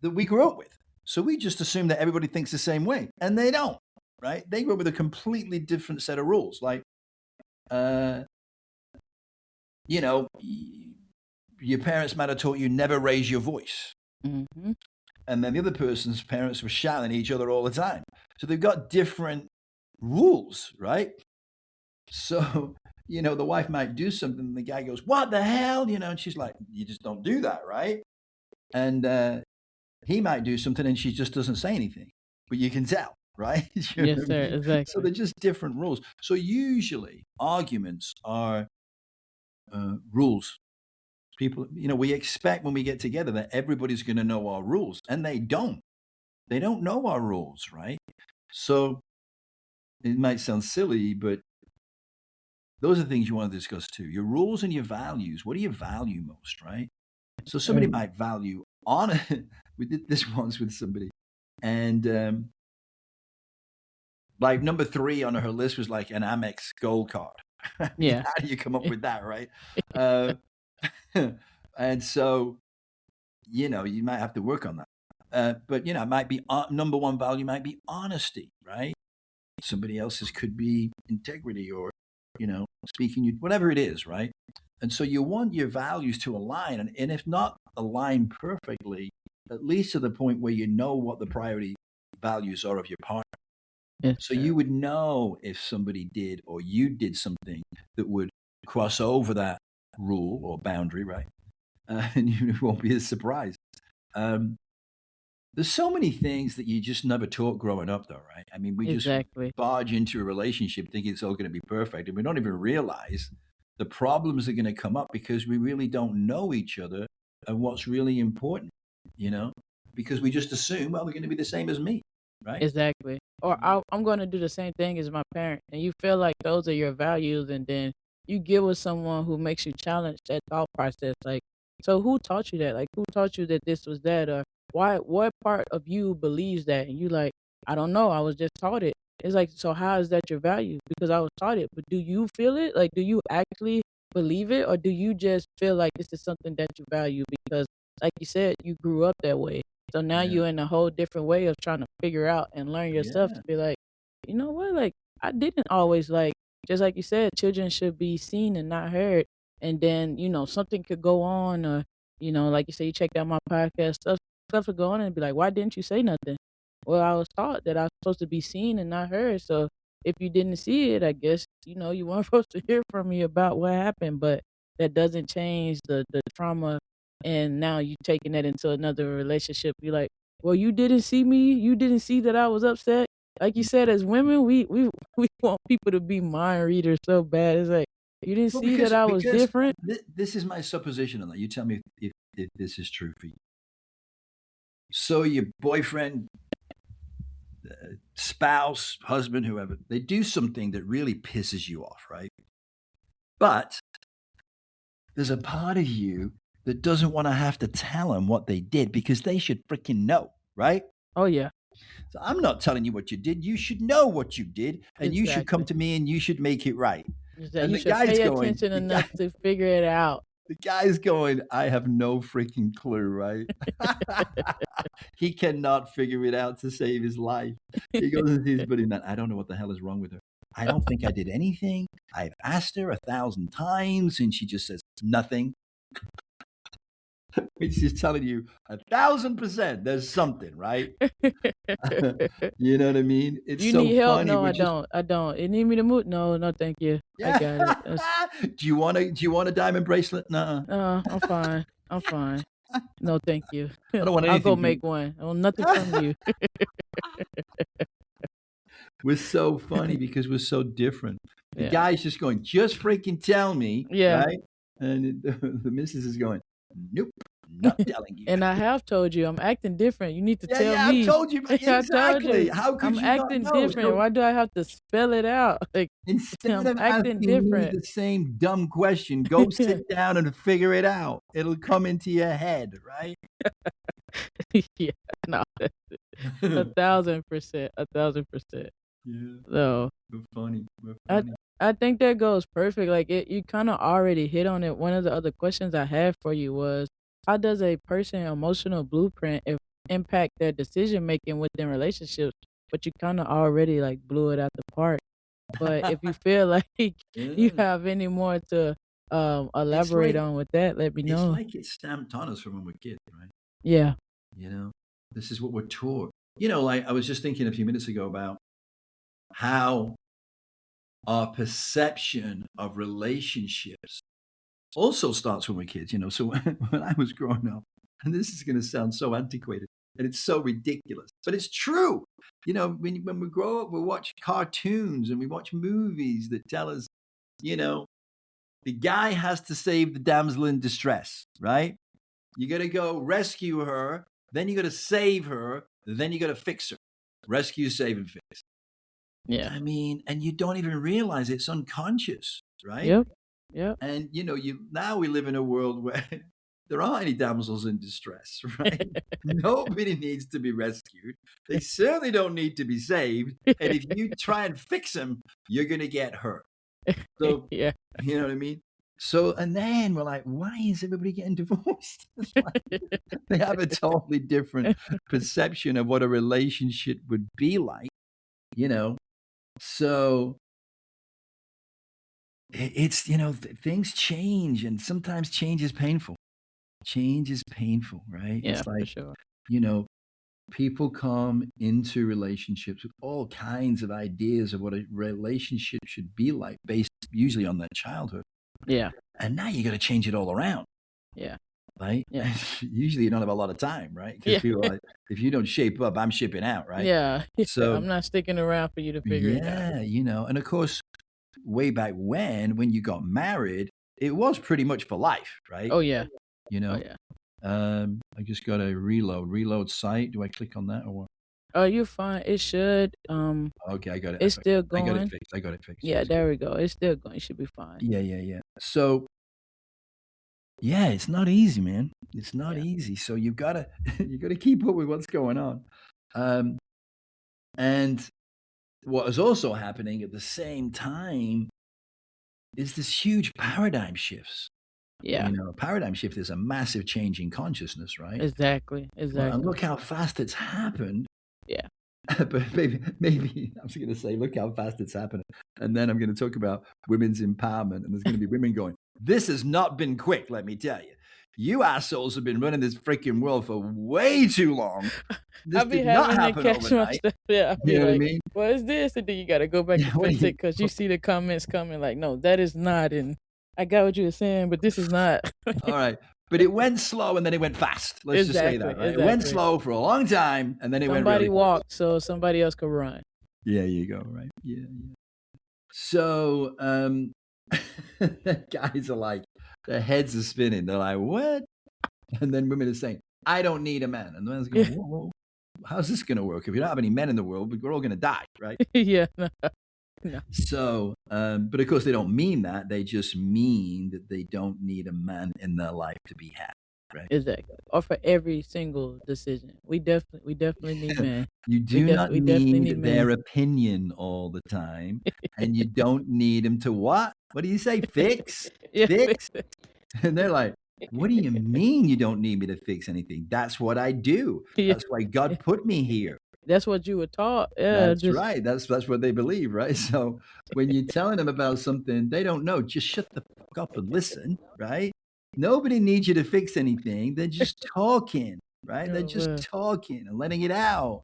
that we grew up with. So we just assume that everybody thinks the same way, and they don't, right? They grew up with a completely different set of rules. Like, uh, you know, your parents might have taught you never raise your voice. Hmm. And then the other person's parents were shouting at each other all the time. So they've got different rules, right? So, the wife might do something, and the guy goes, "What the hell?" And she's like, "You just don't do that, right?" And he might do something, and she just doesn't say anything, but you can tell, right? You know Yes, what I sir, mean? So exactly. they're just different rules. So usually arguments are rules. People, we expect when we get together that everybody's going to know our rules, and they don't. They don't know our rules, right? So it might sound silly, but those are things you want to discuss too. Your rules and your values. What do you value most, right? So somebody Right. might value honor. We did this once with somebody, and like number 3 on her list was like an Amex Gold card. I mean, Yeah. how do you come up with that, right? Uh, and so you might have to work on that. But it might be number one value might be honesty, right? Somebody else's could be integrity or speaking you whatever it is, right? And so you want your values to align, and if not align perfectly, at least to the point where you know what the priority values are of your partner. Yes, So sir. you would know if somebody did or you did something that would cross over that rule or boundary, right? And you won't be as surprised. Um, there's so many things that you just never taught growing up, though, right? I mean, we just Exactly. barge into a relationship thinking it's all going to be perfect, and we don't even realize the problems are going to come up because we really don't know each other and what's really important, you know? Because we just assume, well, they're going to be the same as me, right? Exactly. Or I'm going to do the same thing as my parent, and you feel like those are your values, and then you get with someone who makes you challenge that thought process. Like, so who taught you that? Like, who taught you that this was that, or why? What part of you believes that? And you like, I don't know. I was just taught it. It's like, so how is that your value? Because I was taught it, but do you feel it? Like, do you actually believe it, or do you just feel like this is something that you value because, like you said, you grew up that way? So now Yeah. you're in a whole different way of trying to figure out and learn yourself Yeah. to be like, you know what? Like, I didn't always like, just like you said, children should be seen and not heard. And then, something could go on, or, like you say, you checked out my podcast, stuff would go on and be like, why didn't you say nothing? Well, I was taught that I was supposed to be seen and not heard. So if you didn't see it, I guess, you weren't supposed to hear from me about what happened. But that doesn't change the trauma, and now you taking that into another relationship. You're like, well, you didn't see me. You didn't see that I was upset. Like you said, as women, we want people to be mind readers so bad. It's like, you didn't Well, see that because I was because different. this is my supposition on that. You tell me if this is true for you. So your boyfriend spouse, husband, whoever, they do something that really pisses you off, right? But there's a part of you that doesn't want to have to tell them what they did because they should freaking know, right? Oh yeah, So I'm not telling you what you did. You should know what you did, and you should come exactly. to me and you should make it right. Exactly. And You the should guy's pay going, attention enough to figure it out. the guy's going, I have no freaking clue, right? He cannot figure it out to save his life. He goes and sees his buddy, man, I don't know what the hell is wrong with her. I don't think I did anything. I've asked her 1,000 times, and she just says nothing. Which is telling you 1,000% there's something, right? You know what I mean? It's You so need help? funny. No, We're I just don't. I don't. You need me to move? No, no, thank you. I got it. Do you want a diamond bracelet? Nuh-uh. I'm fine. I'm fine. No, thank you. I don't want I'll go anything from make one. I want nothing from you. We're so funny because we're so different. The Yeah. guy's just going, just freaking tell me, Yeah. right? And the missus is going, nope, not telling you. And I have told you I'm acting different. You need to Yeah, tell yeah, me. I've told you I told exactly. you. How could I'm you not acting know? different. So Why do I have to spell it out? Like instead I'm of acting asking me different. the same dumb question, go sit down and figure it out. It'll come into your head, right? Yeah, no, 1,000%, 1,000%. Yeah, So we're funny. We're I funny. I think that goes perfect. Like you kind of already hit on it. One of the other questions I had for you was, how does a person emotional blueprint impact their decision making within relationships? But you kind of already like blew it out the park. But if you feel like you Yeah. have any more to It's elaborate like on with that, let me it's know. like it's stamped on us from when we're kids, right? Yeah, You know, this is what we're taught. You know, like I was just thinking a few minutes ago about how our perception of relationships also starts when we're kids, you know. So when I was growing up, and this is going to sound so antiquated and it's so ridiculous, but it's true. You know, when we grow up, we watch cartoons and we watch movies that tell us, you know, the guy has to save the damsel in distress, right? You got to go rescue her, then you got to save her, then you got to fix her. Rescue, save, and fix. yeah, I mean, and you don't even realize it's unconscious, right? yep, yep. And you know, now we live in a world where there aren't any damsels in distress, right? Nobody needs to be rescued. They certainly don't need to be saved. And if you try and fix them, you're gonna get hurt. So Yeah, you know what I mean? So and then we're like, why is everybody getting divorced? It's like, they have a totally different perception of what a relationship would be like, you know. So it's you know things change, and sometimes change is painful. Change is painful, right? yeah, It's for like, sure. you know, people come into relationships with all kinds of ideas of what a relationship should be like, based usually on their childhood. Yeah, And now you got to change it all around, yeah, right? yeah, Usually you don't have a lot of time, right? Because yeah, people are like, if you don't shape up, I'm shipping out, right? yeah, yeah. So, I'm not sticking around for you to figure it out. yeah, you know, and of course, way back when you got married, it was pretty much for life, right? Oh yeah, You oh know, yeah. I just got a reload site. Do I click on that or what? Oh, you're fine. It should. Okay, I got it. It's still I got it going. fixed. I got it fixed. Yeah, It's good. there we go. It's still going. It should be fine. Yeah, yeah, yeah. So yeah, it's not easy, man. It's not Yeah, easy. So you've got to you got to keep up with what's going on. Um, and what is also happening at the same time is this huge paradigm shifts. yeah. You know, a paradigm shift is a massive change in consciousness, right? Exactly, Well, and exactly. look how fast it's happened. Yeah, But maybe I was going to say, look how fast it's happening. And then I'm going to talk about women's empowerment. And there's going to be women going, this has not been quick, let me tell you. You assholes have been running this freaking world for way too long. This I be did not having to happen catch my overnight. stuff. Yeah, I You be know what I like, mean? "What is this?" And then you gotta go back Yeah, and what do fix you, it because you see the comments coming. Like, no, that is not. And I got what you were saying, but this is not. all right. But it went slow and then it went fast. Let's just say Exactly, that, right? It went exactly. slow for a long time and then it went Somebody really fast. walked so somebody else could run. Yeah, you go, right? Yeah, yeah. So guys are like, their heads are spinning. They're like, what? And then women are saying, I don't need a man. And the man's going, Yeah, whoa, whoa. how's this going to work? If you don't have any men in the world, we're all going to die, right? Yeah, no, no, So, but of course, they don't mean that. They just mean that they don't need a man in their life to be happy, right? exactly. Or for every single decision, we definitely need men. You do not We definitely need need men. their opinion all the time, and you don't need them to what? What do you say? Fix, Yeah, fix. And they're like, what do you mean you don't need me to fix anything? That's what I do. yeah. That's why God put me here. That's what you were taught. Yeah, That's just right. That's what they believe, right? So when you're telling them about something they don't know, just shut the fuck up and listen, right? Nobody needs you to fix anything. They're just talking, right? They're oh just man, talking and letting it out.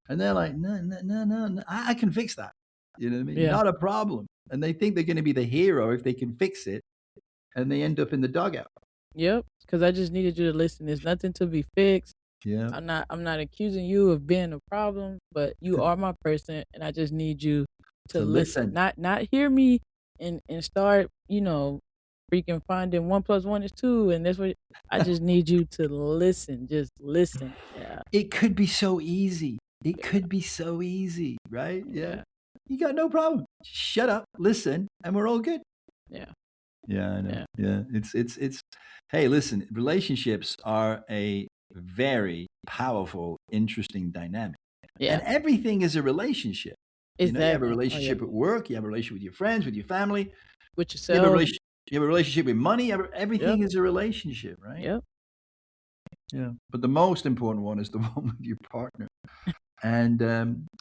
And they're like, no, no, no, no, no. I can fix that. You know what I mean? yeah. Not a problem. And they think they're going to be the hero if they can fix it. And they end up in the dugout. Yep, because I just needed you to listen. There's nothing to be fixed. Yeah. I'm not accusing you of being a problem, but you are my person and I just need you to To listen. listen. Not hear me and start, freaking finding 1 + 1 is 2 and that's what I just need you to listen. Just listen. Yeah. It could be so easy. It Yeah. could be so easy, right? Yeah. Yeah. You got no problem. Shut up, listen, and we're all good. Yeah. Yeah, I know. Yeah. Yeah. It's hey, listen, relationships are a very powerful, interesting dynamic. And Yeah. everything is a relationship. You know, you have a Exactly. Oh yeah. relationship at work, you have a relationship with your friends, with your family, With you have a yourself. relationship, with money, Yep. everything is a relationship, right? Yep. Yeah. But the most important one is the one with your partner. And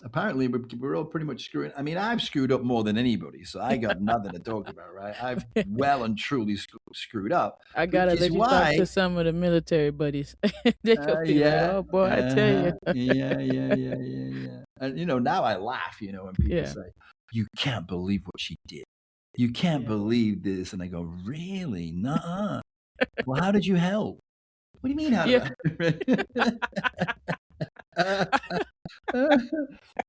apparently, we're all pretty much screwing. I mean, I've screwed up more than anybody, so I got nothing to talk about, right? I've well and truly screwed up, I which gotta is let you talk to why, some of the military buddies. They could be like, yeah, "Oh boy, I tell you." yeah. And now I laugh, when people Yeah, say, "You can't believe what she did. You can't yeah, believe this," and I go, "Really? Nuh-uh. Well, how did you help? What do you mean, how yeah, did I?"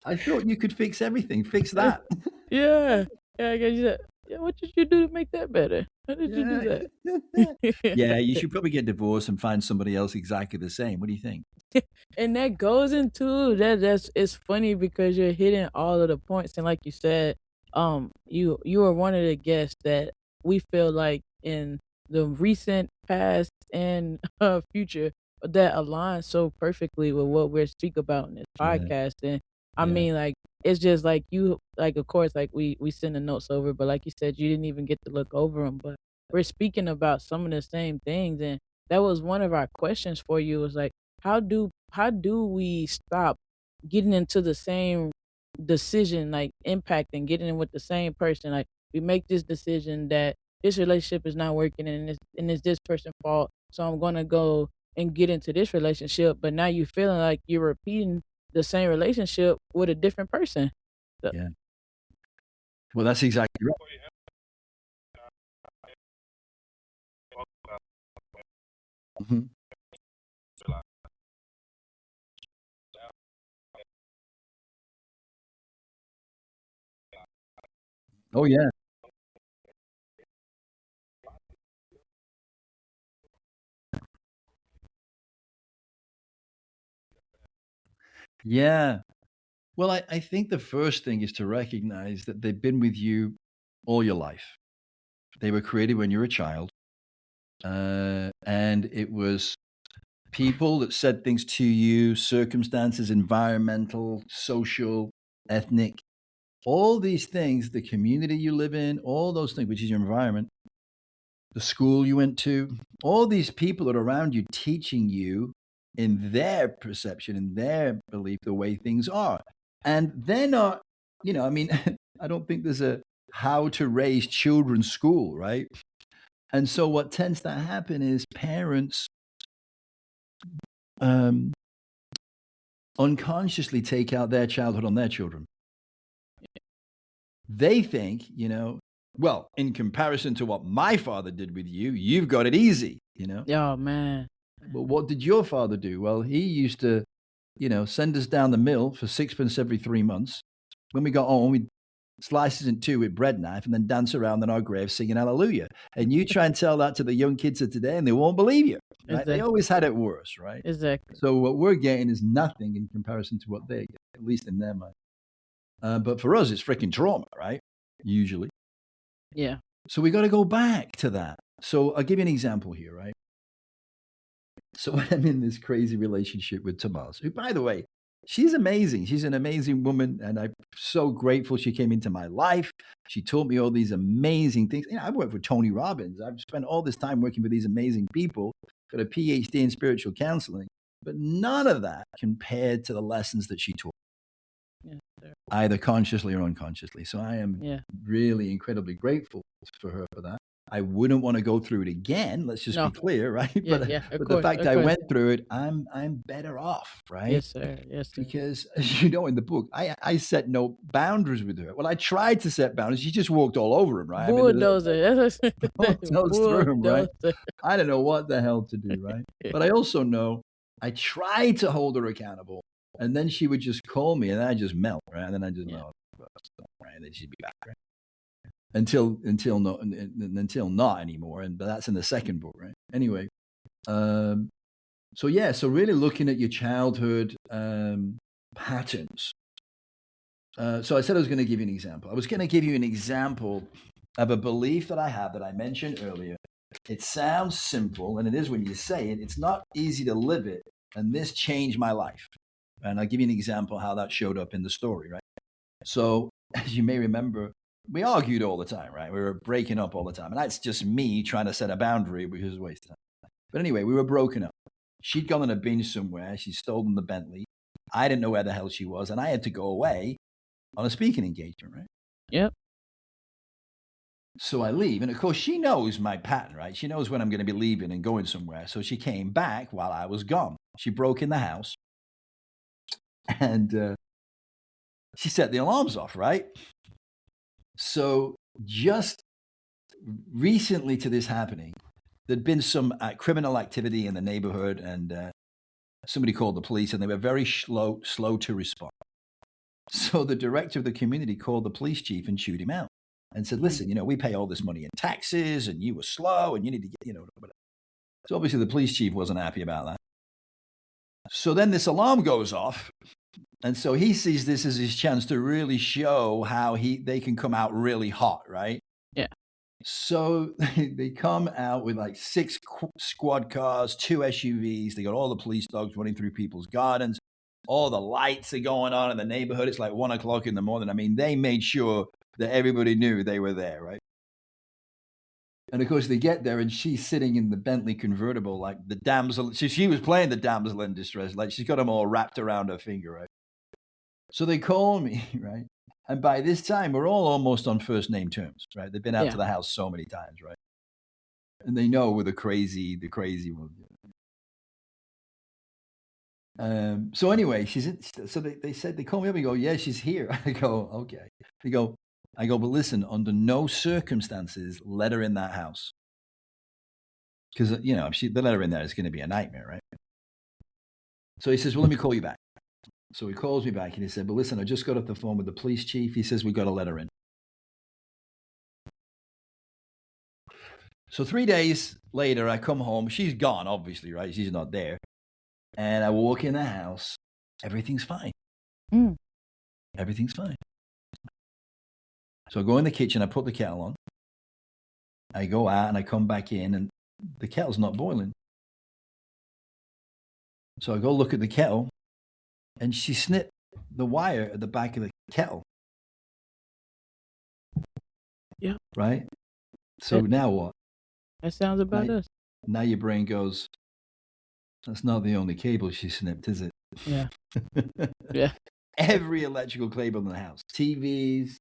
I thought you could fix everything. Fix that. yeah, yeah. I guess you said, yeah. What did you do to make that better? How did you do Yeah. that? Yeah, you should probably get divorced and find somebody else exactly the same. What do you think? And that goes into that's it's funny because you're hitting all of the points and like you said, you are one of the guests that we feel like in the recent past and future that aligns so perfectly with what we're speak about in this Yeah, podcast. And I yeah, mean like it's just like you like of course like we send the notes over, but like you said you didn't even get to look over them, but we're speaking about some of the same things. And that was one of our questions for you was like how do we stop getting into the same decision, like impacting, getting in with the same person? Like we make this decision that this relationship is not working and it's this person's fault. So I'm gonna go and get into this relationship, but now you feeling like you're repeating the same relationship with a different person. So, yeah. Well, that's exactly right. Mhm. Oh, yeah. Yeah. Well, I think the first thing is to recognize that they've been with you all your life. They were created when you were a child. And it was people that said things to you, circumstances, environmental, social, ethnic, all these things, the community you live in, all those things, which is your environment, the school you went to, all these people that are around you teaching you in their perception, in their belief, the way things are. And they're not, I mean, I don't think there's a how to raise children school, right? And so what tends to happen is parents um, unconsciously take out their childhood on their children. They think, well, in comparison to what my father did with you, you've got it easy. oh man. But what did your father do? Well, he used to, send us down the mill for sixpence every 3 months. When we got home, we'd slices in two with bread knife, and then dance around on our grave singing hallelujah. And you try and tell that to the young kids of today, and they won't believe you. Right? Exactly. They always had it worse, right? Exactly. So what we're getting is nothing in comparison to what they get, at least in their mind. But for us, it's freaking trauma, right? Usually. Yeah. So we got to go back to that. So I'll give you an example here, right? So when I'm in this crazy relationship with Tomas, who, by the way, she's amazing. She's an amazing woman, and I'm so grateful she came into my life. She taught me all these amazing things. You know, I've worked with Tony Robbins. I've spent all this time working with these amazing people, got a PhD in spiritual counseling, but none of that compared to the lessons that she taught, either consciously or unconsciously. So I am really incredibly grateful for her for that. I wouldn't want to go through it again. Let's just be clear, right? Yeah, but the fact I went through it, I'm better off, right? Yes, sir. Yes, sir. Because as you know, in the book, I set no boundaries with her. Well, I tried to set boundaries. She just walked all over him, right? Bulldozer. Bulldozed through him, right? I don't know what the hell to do, right? But I also know I tried to hold her accountable, and then she would just call me, and then I just melt, right? And then I just melt, right? And then she'd be back, right? Until not anymore, but that's in the second book, right? Anyway, so really looking at your childhood patterns. So I said I was going to give you an example. I was going to give you an example of a belief that I have that I mentioned earlier. It sounds simple, and it is when you say it. It's not easy to live it, and this changed my life. And I'll give you an example how that showed up in the story, right? So as you may remember, we argued all the time, right? We were breaking up all the time. And that's just me trying to set a boundary, which is a waste of time. But anyway, we were broken up. She'd gone on a binge somewhere. She'd stolen the Bentley. I didn't know where the hell she was. And I had to go away on a speaking engagement, right? Yep. So I leave. And of course, she knows my pattern, right? She knows when I'm going to be leaving and going somewhere. So she came back while I was gone. She broke in the house. And she set the alarms off, right? So just recently to this happening, there'd been some criminal activity in the neighborhood, and somebody called the police, and they were very slow to respond. So the director of the community called the police chief and chewed him out and said, listen, we pay all this money in taxes, and you were slow, and you need to get, whatever. So obviously the police chief wasn't happy about that. So then this alarm goes off. And so he sees this as his chance to really show how they can come out really hot, right? Yeah. So they come out with like 6 squad cars, 2 SUVs. They got all the police dogs running through people's gardens. All the lights are going on in the neighborhood. It's like 1 o'clock in the morning. I mean, they made sure that everybody knew they were there, right? And of course, they get there, and she's sitting in the Bentley convertible, like the damsel. She was playing the damsel in distress, like she's got them all wrapped around her finger, right? So they call me, right? And by this time, we're all almost on first name terms, right? They've been out to the house so many times, right? And they know we're the crazy one. So anyway, they said, they call me up and go, yeah, she's here. I go, okay. I go, but listen, under no circumstances, let her in that house. Because, if they let her in there, it's going to be a nightmare, right? So he says, well, let me call you back. So he calls me back and he said, but listen, I just got off the phone with the police chief. He says, we got to let her in. So 3 days later, I come home. She's gone, obviously, right? She's not there. And I walk in the house. Everything's fine. Everything's fine. So I go in the kitchen. I put the kettle on. I go out and I come back in, and the kettle's not boiling. So I go look at the kettle, and she snipped the wire at the back of the kettle. Yeah. Right? So now what? That sounds about us. Now your brain goes, that's not the only cable she snipped, is it? Yeah. Yeah. Every electrical cable in the house, TVs,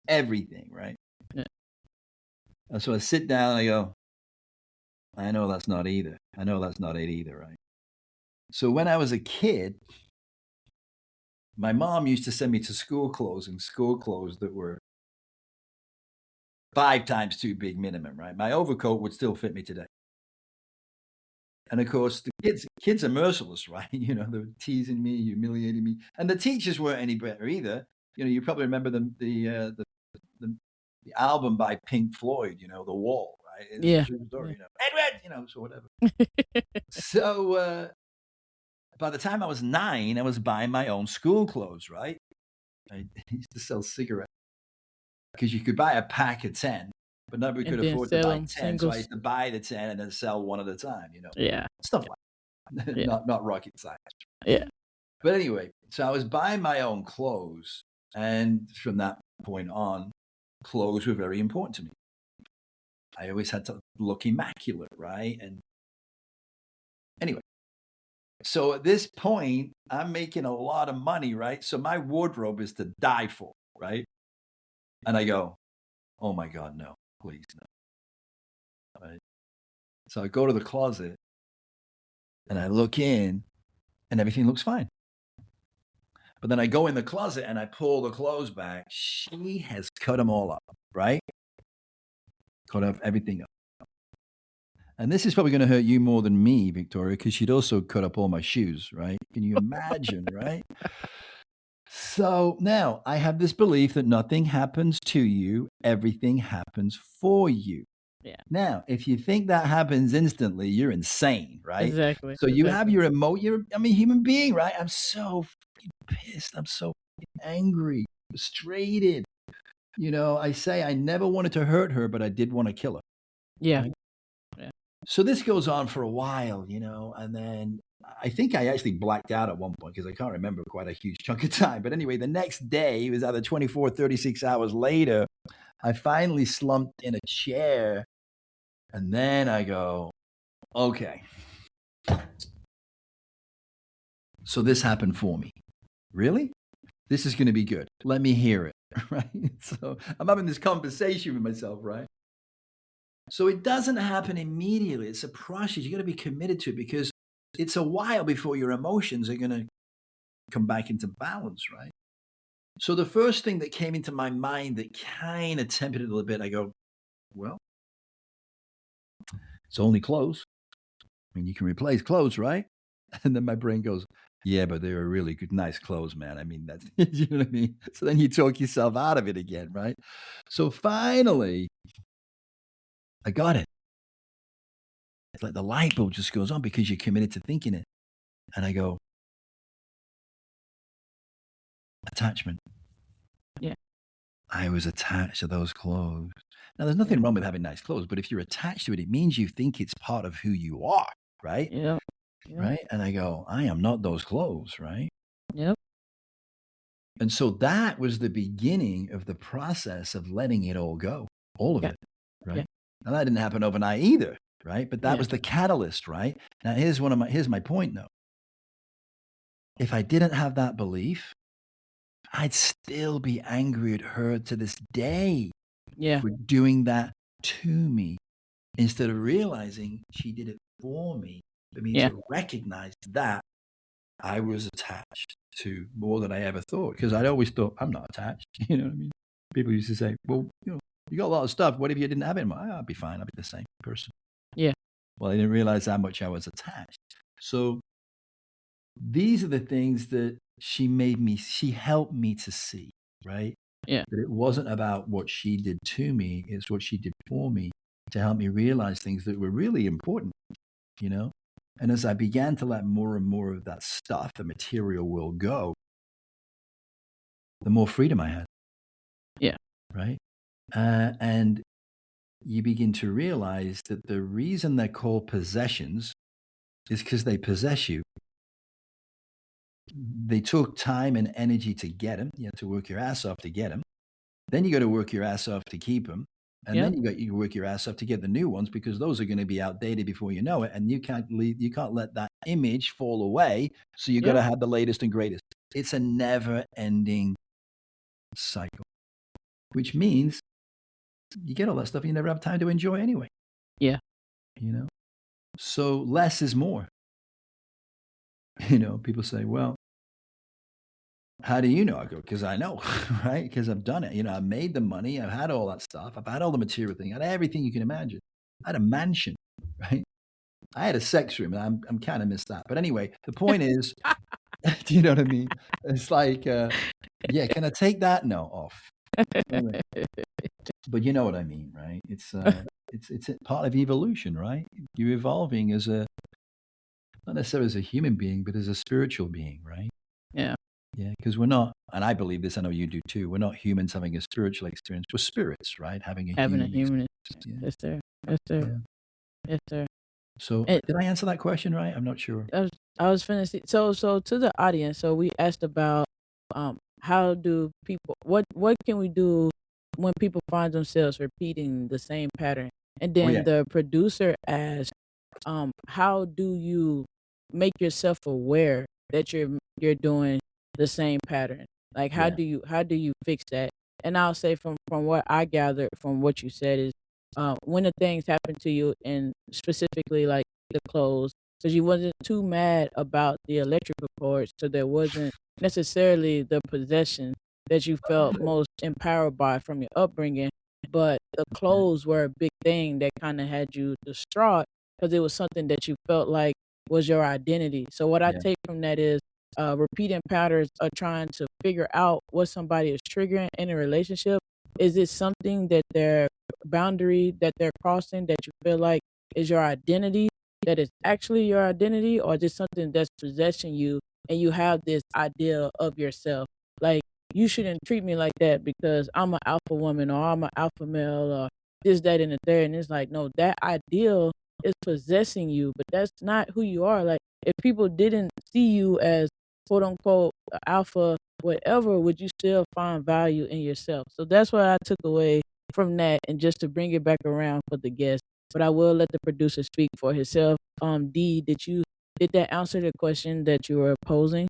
everything, right? Yeah. And so I sit down and I go, I know that's not either. I know that's not it either, right? So when I was a kid, my mom used to send me to school clothes that were 5 times too big minimum, right? My overcoat would still fit me today. And of course, the kids are merciless, right? They were teasing me, humiliating me. And the teachers weren't any better either. you probably remember the album by Pink Floyd, The Wall, right? It's a Yeah. true story, Yeah. Edward, so whatever. So by the time I was 9, I was buying my own school clothes, right? I used to sell cigarettes because you could buy a pack of 10, but nobody And could then afford to sell buy them 10. So I singles. used to buy the 10 and then sell one at a time, Yeah. stuff like that. Yeah. Not rocket science. Yeah. But anyway, so I was buying my own clothes. And from that point on, clothes were very important to me. I always had to look immaculate, right? And anyway, so at this point, I'm making a lot of money, right? So my wardrobe is to die for, right? And I go, oh my God, no, please, no. Right? So I go to the closet and I look in and everything looks fine. But then I go in the closet and I pull the clothes back. She has cut them all up, right? Cut up everything up. And this is probably going to hurt you more than me, Victoria, because she'd also cut up all my shoes, right? Can you imagine, right? So now I have this belief that nothing happens to you, everything happens for you. Yeah. Now, if you think that happens instantly, you're insane, right? Exactly. So you have your you're a human being, right? I'm so fucking pissed. I'm so angry, frustrated. I say I never wanted to hurt her, but I did want to kill her. Yeah. Right? Yeah. So this goes on for a while, and then I think I actually blacked out at one point because I can't remember quite a huge chunk of time. But anyway, the next day, it was either 24, 36 hours later, I finally slumped in a chair. And then I go, okay. So this happened for me. Really? This is going to be good. Let me hear it, right? So I'm having this conversation with myself, right? So it doesn't happen immediately. It's a process. You got to be committed to it because it's a while before your emotions are going to come back into balance, right? So the first thing that came into my mind that kind of tempered it a little bit, I go, well, it's only clothes. I mean, you can replace clothes, right? And then my brain goes, yeah, but they were really good, nice clothes, man. I mean, that's, you know what I mean? So then you talk yourself out of it again, right? So finally, I got it. It's like the light bulb just goes on because you're committed to thinking it. And I go, attachment. Yeah. I was attached to those clothes. Now, there's nothing wrong with having nice clothes, but if you're attached to it, it means you think it's part of who you are, right? Yep. Right? And I go, I am not those clothes, right? Yep. And so that was the beginning of the process of letting it all go, all of it, right? Yeah. And that didn't happen overnight either, right? But that was the catalyst, right? Now here's my point though. If I didn't have that belief, I'd still be angry at her to this day for doing that to me instead of realizing she did it for me. For me to recognize that I was attached to more than I ever thought, because I'd always thought I'm not attached. You know what I mean? People used to say, well, you got a lot of stuff. What if you didn't have it? I'd be fine. I'd be the same person. Yeah. Well, I didn't realize how much I was attached. So these are the things that she helped me to see, right? Yeah. That it wasn't about what she did to me. It's what she did for me to help me realize things that were really important, And as I began to let more and more of that stuff, the material world, go, the more freedom I had. Yeah. Right. And you begin to realize that the reason they're called possessions is because they possess you. They took time and energy to get them. You have to work your ass off to get them. Then you got to work your ass off to keep them. And then you work your ass off to get the new ones because those are going to be outdated before you know it. And you can't let that image fall away. So you got to have the latest and greatest. It's a never ending cycle, which means you get all that stuff you never have time to enjoy anyway. Yeah. So less is more. People say, well, how do you know? I go, because I know, right? Because I've done it. I've made the money. I've had all that stuff. I've had all the material thing. I had everything you can imagine. I had a mansion, right? I had a sex room. And I'm kind of missed that. But anyway, the point is, do you know what I mean? It's like, Yeah, can I take that? No, off. But you know what I mean, right? It's a part of evolution, right? You're evolving as a not necessarily as a human being, but as a spiritual being, right? Yeah, Yeah, because we're not, and I believe this. I know you do too. We're not humans having a spiritual experience. We're spirits, right? Having a having a human human. experience. Yes, sir. Yes, sir. Yeah, yeah. Yes, sir. So, And did I answer that question right? I'm not sure. I was finishing. So to the audience. So we asked about how do people what can we do when people find themselves repeating the same pattern? And Oh yeah, then the producer asked, how do you make yourself aware that you're doing the same pattern? Like yeah, how do you fix that? And I'll say from what I gathered from what you said is when the things happen to you and specifically like the clothes, because you wasn't too mad about the electrical cords, so there wasn't necessarily the possession that you felt most empowered by from your upbringing, but the yeah, clothes were a big thing that kind of had you distraught because it was something that you felt like was your identity. So what I yeah, take from that is repeating patterns are trying to figure out what somebody is triggering in a relationship. Is it something that their boundary that they're crossing that you feel like is your identity, that is actually your identity, or just something that's possessing you and you have this idea of yourself? Like, you shouldn't treat me like that because I'm an alpha woman or I'm an alpha male or this, that, and the third. And it's like, no, that ideal is possessing you, but that's not who you are. Like, if people didn't see you as quote unquote alpha, whatever, would you still find value in yourself? So that's what I took away from that. And just to bring it back around for the guest, but I will let the producer speak for himself. D, did that answer the question that you were posing?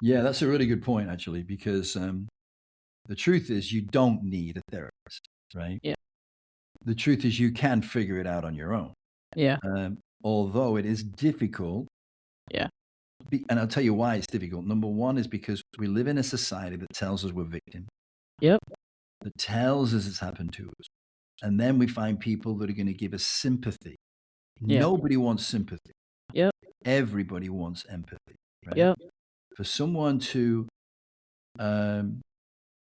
yeah. That's a really good point, actually, because the truth is you don't need a therapist, right? Yeah, The truth is you can figure it out on your own. yeah, Although it is difficult, yeah, and I'll tell you why it's difficult. Number one is because we live in a society that tells us we're victims, yep, that tells us it's happened to us. And then we find people that are going to give us sympathy. yeah, Nobody wants sympathy. yep, Everybody wants empathy, right? yep, For someone to um,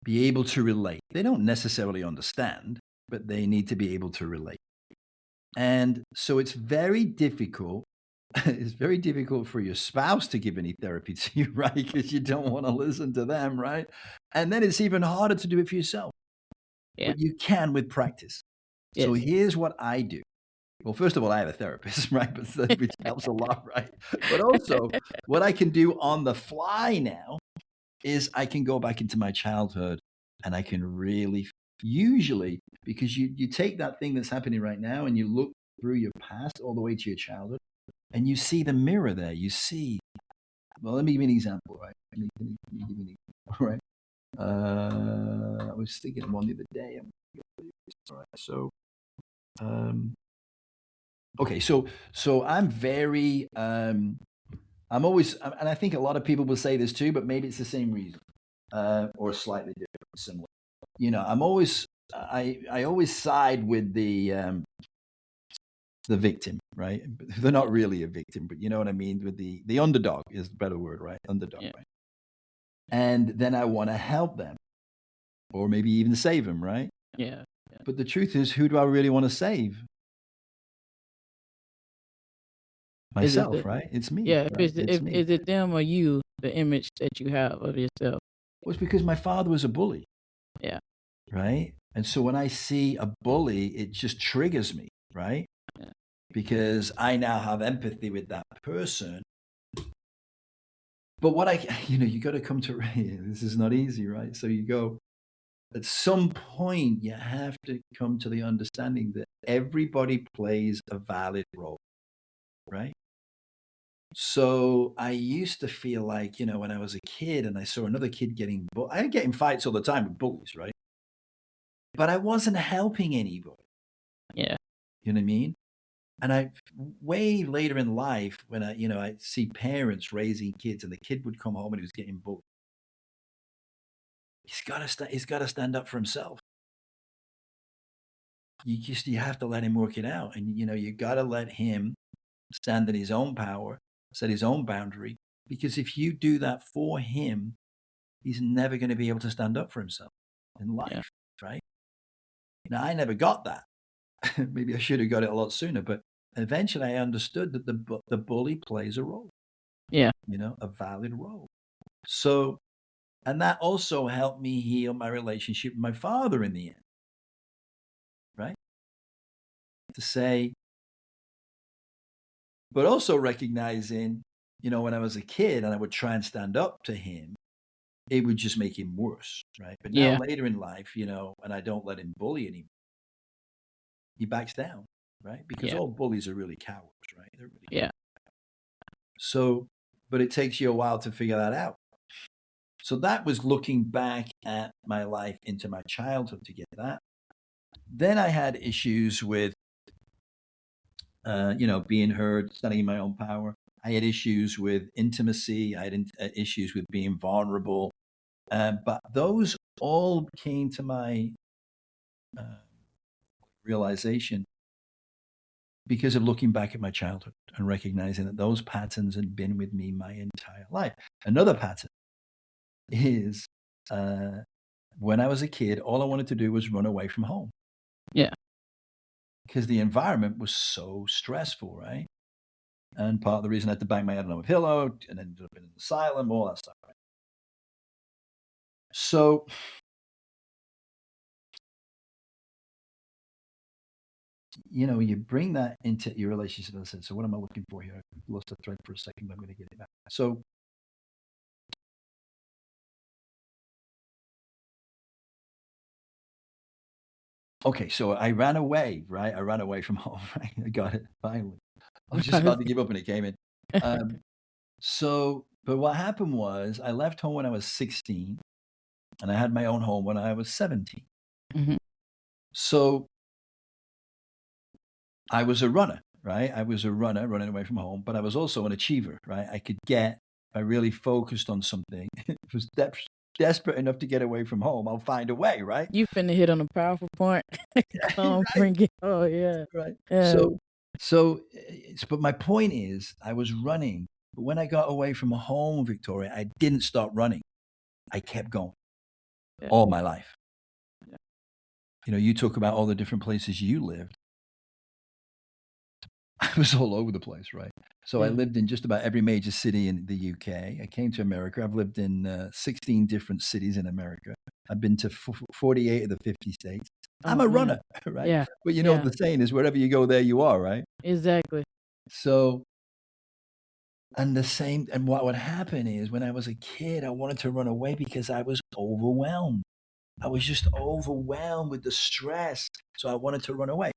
be able to relate, they don't necessarily understand, but they need to be able to relate. And so it's very difficult. It's very difficult for your spouse to give any therapy to you, right? Because you don't want to listen to them, right? And then it's even harder to do it for yourself, yeah, but you can with practice. So yes, here's what I do. Well, first of all, I have a therapist, right? Which helps a lot, right? But also, what I can do on the fly now is I can go back into my childhood and I can really, usually, because you take that thing that's happening right now and you look through your past all the way to your childhood and you see the mirror there. You see, well, let me give you an example, right? Let me give you an example, right? I was thinking of one the other day. All right, so, um, okay, so I'm very I'm always and I think a lot of people will say this too, but maybe it's the same reason or slightly different, similar. You know, I always side with the victim, right? They're not really a victim, but you know what I mean. With the underdog is the better word, right? Underdog, yeah, right? And then I want to help them, or maybe even save them, right? yeah, yeah. But the truth is, who do I really want to save? Is it Myself, the right? It's me, yeah? If right? it's It's if me. is it them or you, the image that you have of yourself? Well, it's because my father was a bully, Yeah, right? And so when I see a bully, it just triggers me, right? yeah, Because I now have empathy with that person. But what you got to come to, this is not easy, right? So you go, at some point, you have to come to the understanding that everybody plays a valid role, right? So I used to feel like, when I was a kid and I saw another kid getting, I get in fights all the time with bullies, right? but I wasn't helping anybody. Yeah. You know what I mean? And I way later in life, when I see parents raising kids, and the kid would come home and he was getting bullied. He's got to stand up for himself. You have to let him work it out, and you got to let him stand in his own power, set his own boundary. Because if you do that for him, he's never going to be able to stand up for himself in life, right? Now, I never got that. Maybe I should have got it a lot sooner, but eventually I understood that the bully plays a role. Yeah. A valid role. So, and that also helped me heal my relationship with my father in the end, right? To say, but also recognizing, when I was a kid and I would try and stand up to him, it would just make him worse, right? But now Yeah. later in life, and I don't let him bully anymore, he backs down, right? Because Yeah. all bullies are really cowards, right? They're really Yeah. So, but it takes you a while to figure that out. So that was looking back at my life into my childhood to get that. Then I had issues with, being heard, standing in my own power. I had issues with intimacy. I had issues with being vulnerable. But those all came to my realization because of looking back at my childhood and recognizing that those patterns had been with me my entire life. Another pattern is when I was a kid, all I wanted to do was run away from home. Yeah. Because the environment was so stressful, right? And part of the reason I had to bang my head on a pillow and ended up in an asylum, all that stuff, right? So, you bring that into your relationship. I said, so what am I looking for here? I lost the thread for a second, but I'm going to get it back. So, okay, so I ran away, right? I ran away from home, right? I got it finally. I was just about to give up and it came in. But what happened was I left home when I was 16 and I had my own home when I was 17. Mm-hmm. So I was a runner, right? I was a runner running away from home, but I was also an achiever, right? I really focused on something. It was desperate enough to get away from home. I'll find a way, right? You finna hit on a powerful point. Come Right, bring it. Oh yeah. right. Yeah. But my point is, I was running, but when I got away from home, Victoria, I didn't stop running. I kept going all my life. You talk about all the different places you lived. I was all over the place, right? So I lived in just about every major city in the UK. I came to America. I've lived in 16 different cities in America. I've been to 48 of the 50 states. I'm a runner, right? Yeah. But the saying is, wherever you go, there you are, right? Exactly. So, and what would happen is when I was a kid, I wanted to run away because I was overwhelmed. I was just overwhelmed with the stress. So I wanted to run away.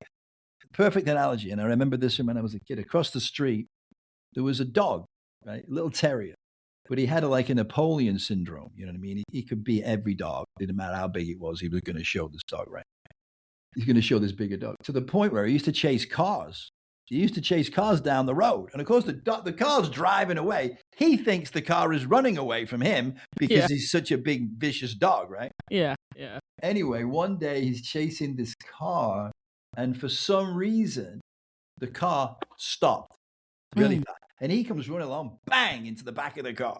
Perfect analogy. And I remember this from when I was a kid. Across the street, there was a dog, right? A little terrier. But he had like a Napoleon syndrome. You know what I mean? He could beat every dog. Didn't matter how big it was. He was going to show this dog, right? He's going to show this bigger dog. To the point where he used to chase cars. He used to chase cars down the road. And of course, the car's driving away. He thinks the car is running away from him because he's such a big, vicious dog, right? Yeah. Yeah. Anyway, one day he's chasing this car. And for some reason, the car stopped really fast. And he comes running along, bang, into the back of the car.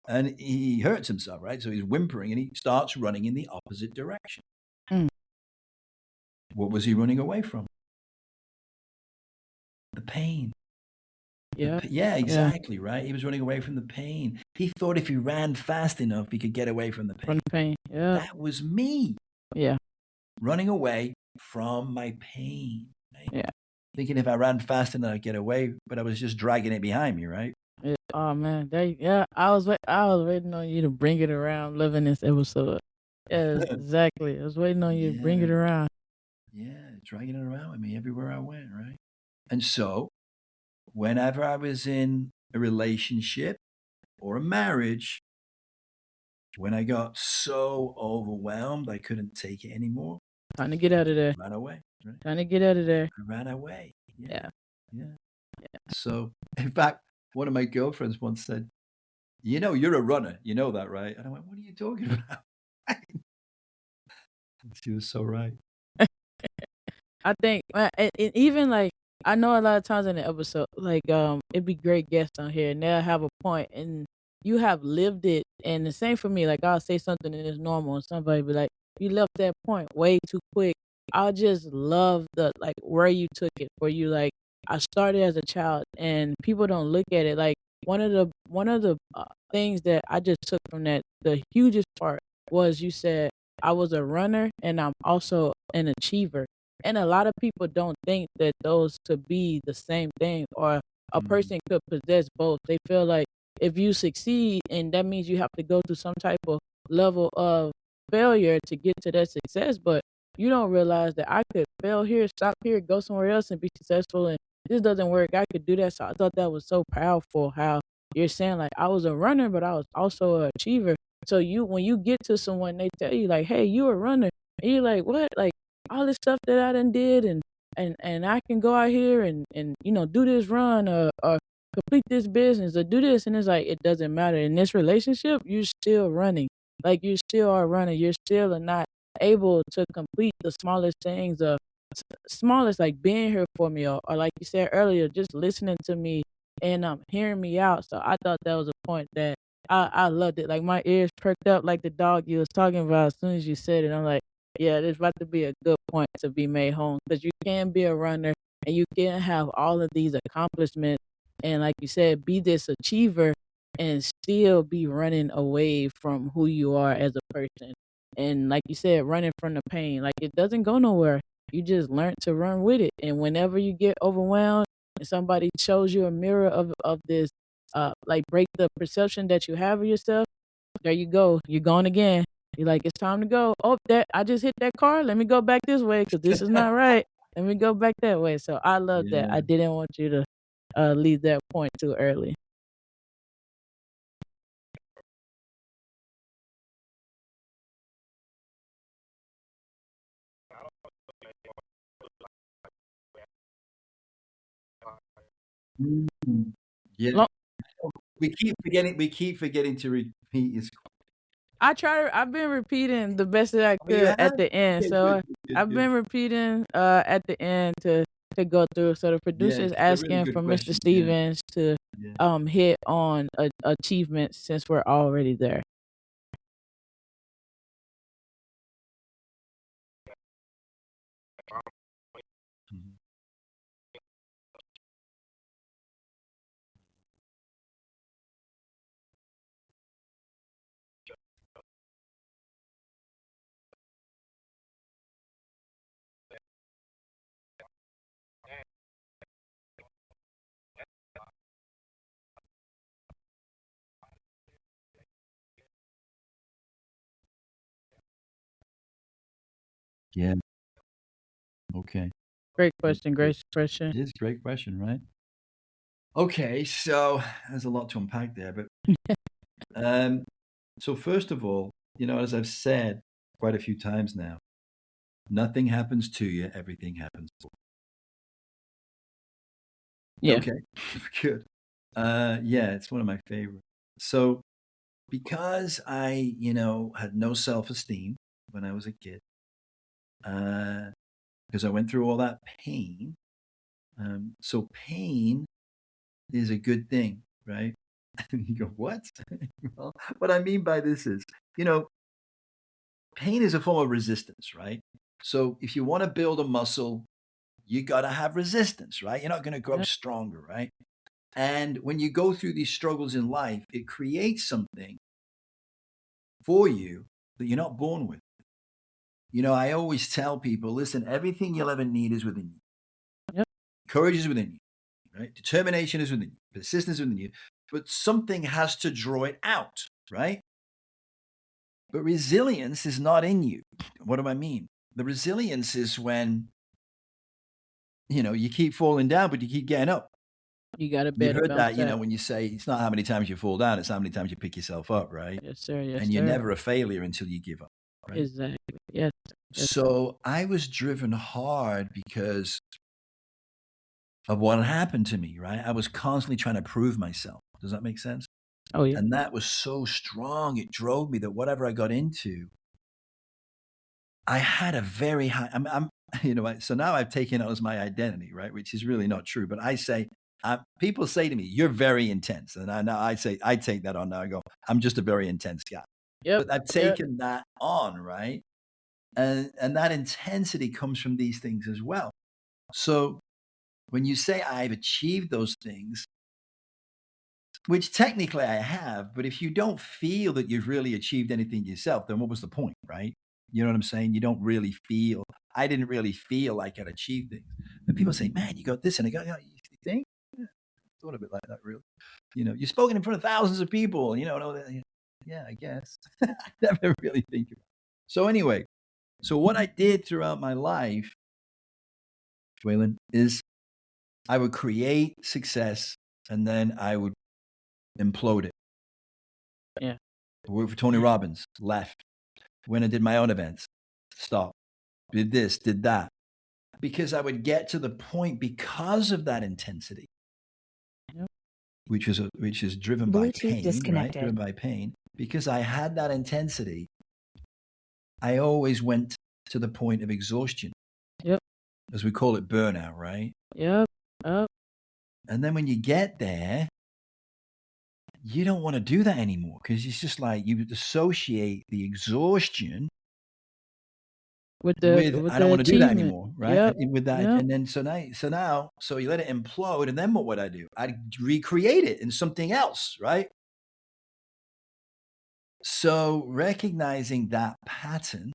And he hurts himself, right? So he's whimpering and he starts running in the opposite direction. What was he running away from? The pain. Yeah. Exactly, right? He was running away from the pain. He thought if he ran fast enough, he could get away from the pain. From the pain. Yeah. That was me. Yeah. Running away from my pain. Right? Yeah. Thinking if I ran fast enough, I'd get away, but I was just dragging it behind me, right? Yeah. Oh man, I was waiting on you to bring it around, living this episode. Yeah, exactly. I was waiting on you to bring it around. Yeah, dragging it around with me everywhere I went, right? And so, whenever I was in a relationship or a marriage, when I got so overwhelmed I couldn't take it anymore, Trying to get out of there. Ran away. Right? Trying to get out of there. I ran away. Yeah. Yeah. So, in fact, one of my girlfriends once said, "You know, you're a runner. You know that, right?" And I went, "What are you talking about?" She was so right. I think even like I know a lot of times in the episode, like it'd be great guests on here and they'll have a point and you have lived it, and the same for me. Like I'll say something and it's normal and somebody be like, "You left that point way too quick." I just love the like where you took it for you. Like I started as a child and people don't look at it like one of the things that I just took from that, the hugest part was you said I was a runner and I'm also an achiever. And a lot of people don't think that those could be the same thing or a Mm. person could possess both. They feel like if you succeed and that means you have to go through some type of level of failure to get to that success, but you don't realize that I could fail here, stop here, go somewhere else and be successful, and this doesn't work. I could do that. So I thought that was so powerful how you're saying like I was a runner, but I was also an achiever. So you when you get to someone, they tell you like, "Hey, you a runner," and you're like, "What?" Like all this stuff that I done did, and I can go out here and do this run or complete this business or do this, and it's like it doesn't matter in this relationship. You're still running, like you still are running. You're still are not able to complete the smallest things or smallest like being here for me or like you said earlier, just listening to me and hearing me out. So I thought that was a point that I loved it. Like my ears perked up like the dog you was talking about as soon as you said it. I'm like, yeah, there's about to be a good point to be made home because you can be a runner and you can have all of these accomplishments and like you said, be this achiever and still be running away from who you are as a person. And like you said, running from the pain, like it doesn't go nowhere. You just learn to run with it. And whenever you get overwhelmed and somebody shows you a mirror of this, like break the perception that you have of yourself, there you go. You're gone again. You're like, it's time to go. Oh, that I just hit that car. Let me go back this way because this is not right. Let me go back that way. So I love that. Yeah. I didn't want you to leave that point too early. Mm. Yeah. Lo- We keep forgetting to repeat his. I've been repeating the best that I Oh, you could have? at the end. Yeah, So good, good, good, I've good. been repeating at the end to go through. So the Yeah, producer's they're really asking good for Mr. questions. Yeah, Stevens to yeah. hit on achievements since we're already there. Mhm. Yeah. Okay. Great Good, question. good. Great question. It is a great question, right? Okay, so there's a lot to unpack there, but um, so first of all, as I've said quite a few times now, nothing happens to you, everything happens for you. Yeah. Okay, good. Yeah, it's one of my favorites. So because I, had no self-esteem when I was a kid, uh, because I went through all that pain. So pain is a good thing, right? And you go, what? Well, what I mean by this is, you know, pain is a form of resistance, right? So if you want to build a muscle, you got to have resistance, right? You're not going to grow Yeah. stronger, right? And when you go through these struggles in life, it creates something for you that you're not born with. I always tell people, listen, everything you'll ever need is within you. Yep. Courage is within you, right? Determination is within you. Persistence is within you. But something has to draw it out, right? But resilience is not in you. What do I mean? The resilience is when, you keep falling down, but you keep getting up. You got to You've better heard bounce that, back. when you say it's not how many times you fall down, it's how many times you pick yourself up, right? Yes, sir. Yes, And you're sir. never a failure until you give up, right? Exactly. Yes. So I was driven hard because of what had happened to me, right? I was constantly trying to prove myself. Does that make sense? Oh yeah. And that was so strong. It drove me that whatever I got into, I had a very high, so now I've taken it as my identity, right? Which is really not true. But I say, people say to me, you're very intense. And I say, I take that on now. I go, I'm just a very intense guy. Yep. But I've Yep. taken that on, right? And that intensity comes from these things as well. So when you say I've achieved those things, which technically I have, but if you don't feel that you've really achieved anything yourself, then what was the point, right? You know what I'm saying? You don't really feel, I didn't really feel like I'd achieved things. And people say, man, you got this. And I go, yeah, you think? Yeah, thought of it like that, really. You've spoken in front of thousands of people, yeah, I guess. I never really think about it. So anyway, so what I did throughout my life, Waylon, is I would create success and then I would implode it. Yeah. Worked for Tony Robbins, left. Went and did my own events, stopped. Did this, did that. Because I would get to the point because of that intensity, Yep. which is driven by Bluetooth pain, right? disconnected. Driven by pain. Because I had that intensity, I always went to the point of exhaustion. Yep. As we call it, burnout, right? Yep. Yep. And then when you get there, you don't want to do that anymore because it's just like you associate the exhaustion With with I don't the want to do that achievement. anymore, right? Yep. With that, Yep. and then so you let it implode, and then what would I do? I'd recreate it in something else, right? So recognizing that pattern,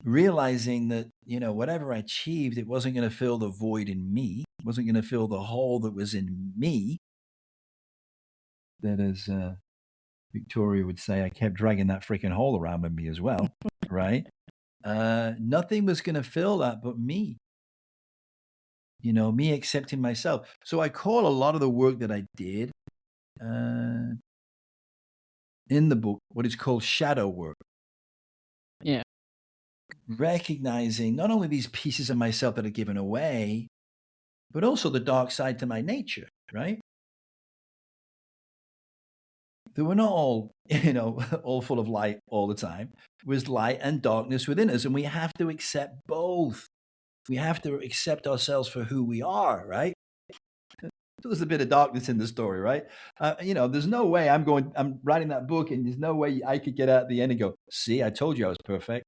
realizing that whatever I achieved, it wasn't going to fill the void in me, it wasn't going to fill the hole that was in me. That is, Victoria would say, I kept dragging that freaking hole around with me as well, right? Nothing was going to fill that but me. Me accepting myself. So I call a lot of the work that I did in the book what is called shadow work. Yeah. Recognizing not only these pieces of myself that are given away, but also the dark side to my nature, right? They were not all, all full of light all the time. There was light and darkness within us, and we have to accept both. We have to accept ourselves for who we are, right? So there's a bit of darkness in the story, right? There's no way I'm writing that book, and there's no way I could get out at the end and go, see, I told you I was perfect.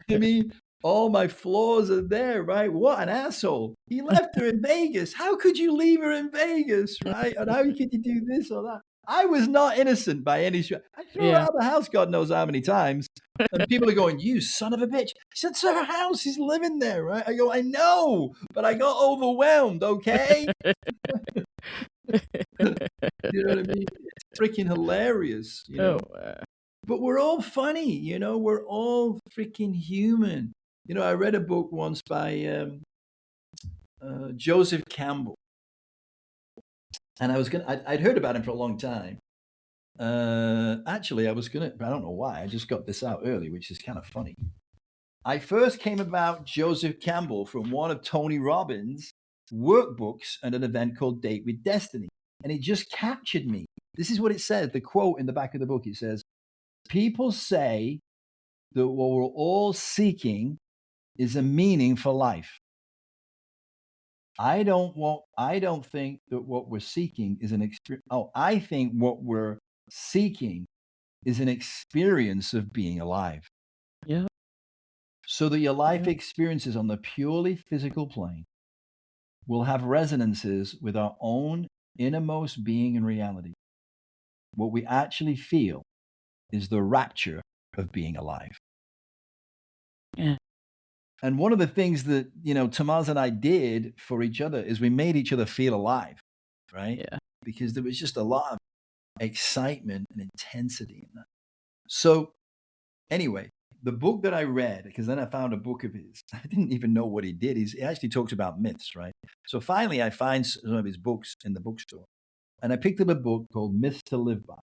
I mean, all my flaws are there, right? What an asshole. He left her in Vegas. How could you leave her in Vegas, right? And how could you do this or that? I was not innocent by any stretch. I threw her out of the house God knows how many times. And people are going, you son of a bitch. He said, it's her house. He's living there, right? I go, I know, but I got overwhelmed, okay? You know what I mean? It's freaking hilarious, Oh, wow. But we're all funny, we're all freaking human. I read a book once by Joseph Campbell. And I'd heard about him for a long time. Actually, I don't know why, I just got this out early, which is kind of funny. I first came about Joseph Campbell from one of Tony Robbins' workbooks at an event called Date with Destiny. And it just captured me. This is what it says, the quote in the back of the book. It says, people say that what we're all seeking is a meaning for life. I don't think that what we're seeking is an experience. I think what we're seeking is an experience of being alive. Yeah. So that your life experiences on the purely physical plane will have resonances with our own innermost being and reality. What we actually feel is the rapture of being alive. Yeah. And one of the things that, Tamaz and I did for each other is we made each other feel alive, right? Yeah. Because there was just a lot of excitement and intensity in that. So anyway, the book that I read, because then I found a book of his, I didn't even know what he did. He actually talks about myths, right? So finally I find some of his books in the bookstore. And I picked up a book called Myths to Live By.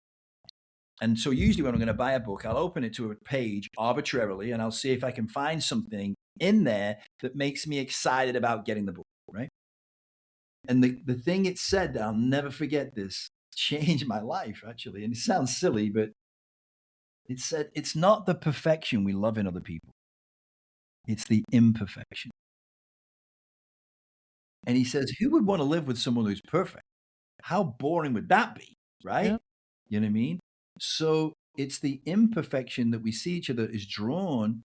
And so usually when I'm going to buy a book, I'll open it to a page arbitrarily and I'll see if I can find something in there that makes me excited about getting the book, right? And the thing it said, I'll never forget this, changed my life actually. And it sounds silly, but it said, it's not the perfection we love in other people. It's the imperfection. And he says, who would want to live with someone who's perfect? How boring would that be, right? Yep. You know what I mean? So it's the imperfection that we see each other is drawn,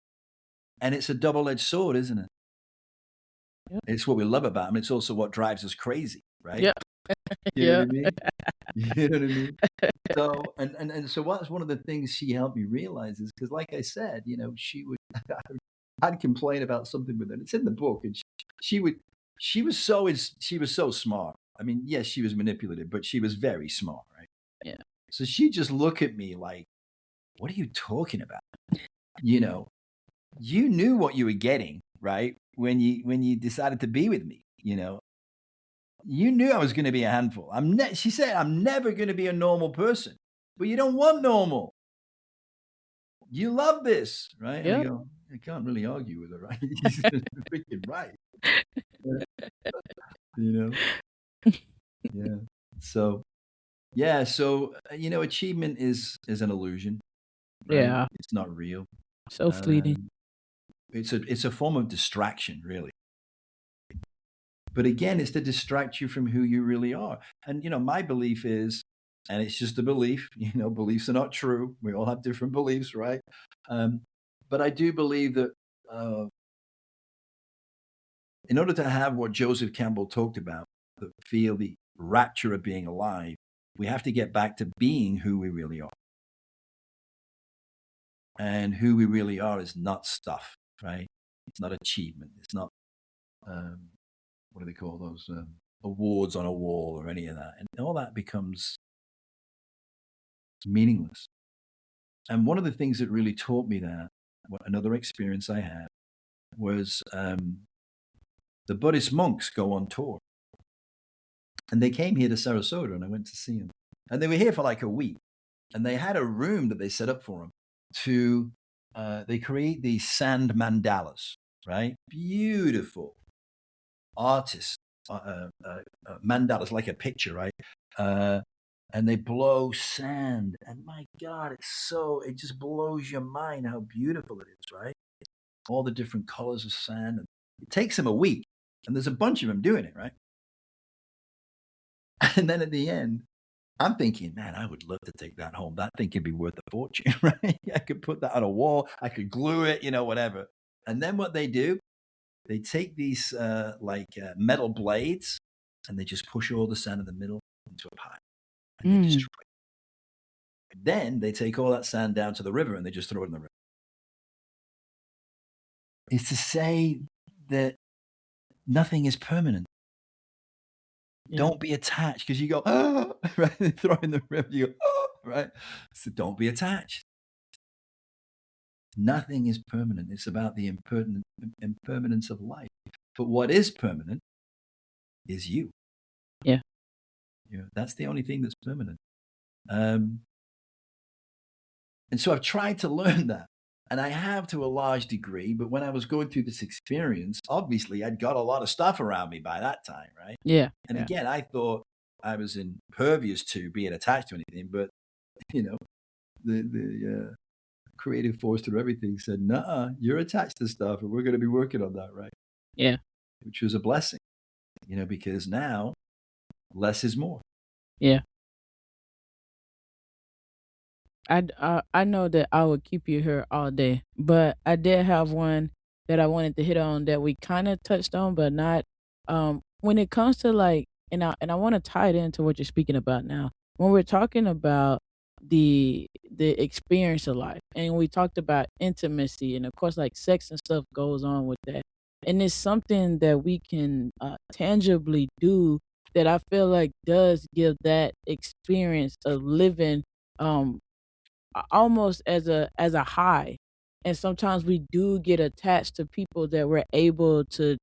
and it's a double-edged sword, isn't it? Yep. It's what we love about him. It's also what drives us crazy, right? Yep. You know Yeah. what I mean? You know what I mean? So, and so what's one of the things she helped me realize is, because like I said, you know, she would, I'd complain about something with her. It's in the book, and she was so smart. I mean, yes, she was manipulative, but she was very smart, right? Yeah. So she'd just look at me like, what are you talking about? You know, you knew what you were getting, right? When you decided to be with me, you know, you knew I was going to be a handful. She said, I'm never going to be a normal person, but you don't want normal. You love this, right? And I Yep. go, I can't really argue with her, right? She's freaking right. You know? Yeah. So, yeah. So, you know, achievement is an illusion, right? Yeah. It's not real. So fleeting. It's a form of distraction, really. But again, it's to distract you from who you really are. And, you know, my belief is, and it's just a belief, you know, beliefs are not true. We all have different beliefs, right? But I do believe that in order to have what Joseph Campbell talked about, to feel the rapture of being alive, we have to get back to being who we really are. And who we really are is not stuff, right? It's not achievement. It's not, what do they call those? Awards on a wall or any of that. And all that becomes meaningless. And one of the things that really taught me that, another experience I had, was the Buddhist monks go on tour. And they came here to Sarasota, and I went to see them. And they were here for like a week. And they had a room that they set up for them to, they create these sand mandalas, right? Beautiful artists, mandalas, like a picture, right? And they blow sand. And my God, it just blows your mind how beautiful it is, right? All the different colors of sand. And it takes them a week. And there's a bunch of them doing it, right? And then at the end, I'm thinking, man, I would love to take that home. That thing could be worth a fortune, right? I could put that on a wall. I could glue it, you know, whatever. And then what they do, they take these metal blades and they just push all the sand in the middle into a pile and they destroy it. Then they take all that sand down to the river and they just throw it in the river. It's to say that nothing is permanent. Yeah. Don't be attached, because you go, oh, right? They throw in the river, you go, oh, right? So don't be attached. Nothing is permanent. It's about the impermanence of life. But what is permanent is you. Yeah. You know, that's the only thing that's permanent. And so I've tried to learn that. And I have to a large degree. But when I was going through this experience, obviously I'd got a lot of stuff around me by that time, right? Yeah. And yeah. again, I thought I was impervious to being attached to anything. But, you know, the creative force through everything said, nah, you're attached to stuff and we're going to be working on that, right? Yeah. Which was a blessing, you know, because now less is more. Yeah. I know that I would keep you here all day, but I did have one that I wanted to hit on that we kind of touched on, but not. When it comes to like, and I want to tie it into what you're speaking about now. When we're talking about the experience of life, and we talked about intimacy, and of course, like sex and stuff goes on with that, and it's something that we can tangibly do that I feel like does give that experience of living um almost as a high. And sometimes we do get attached to people that we're able to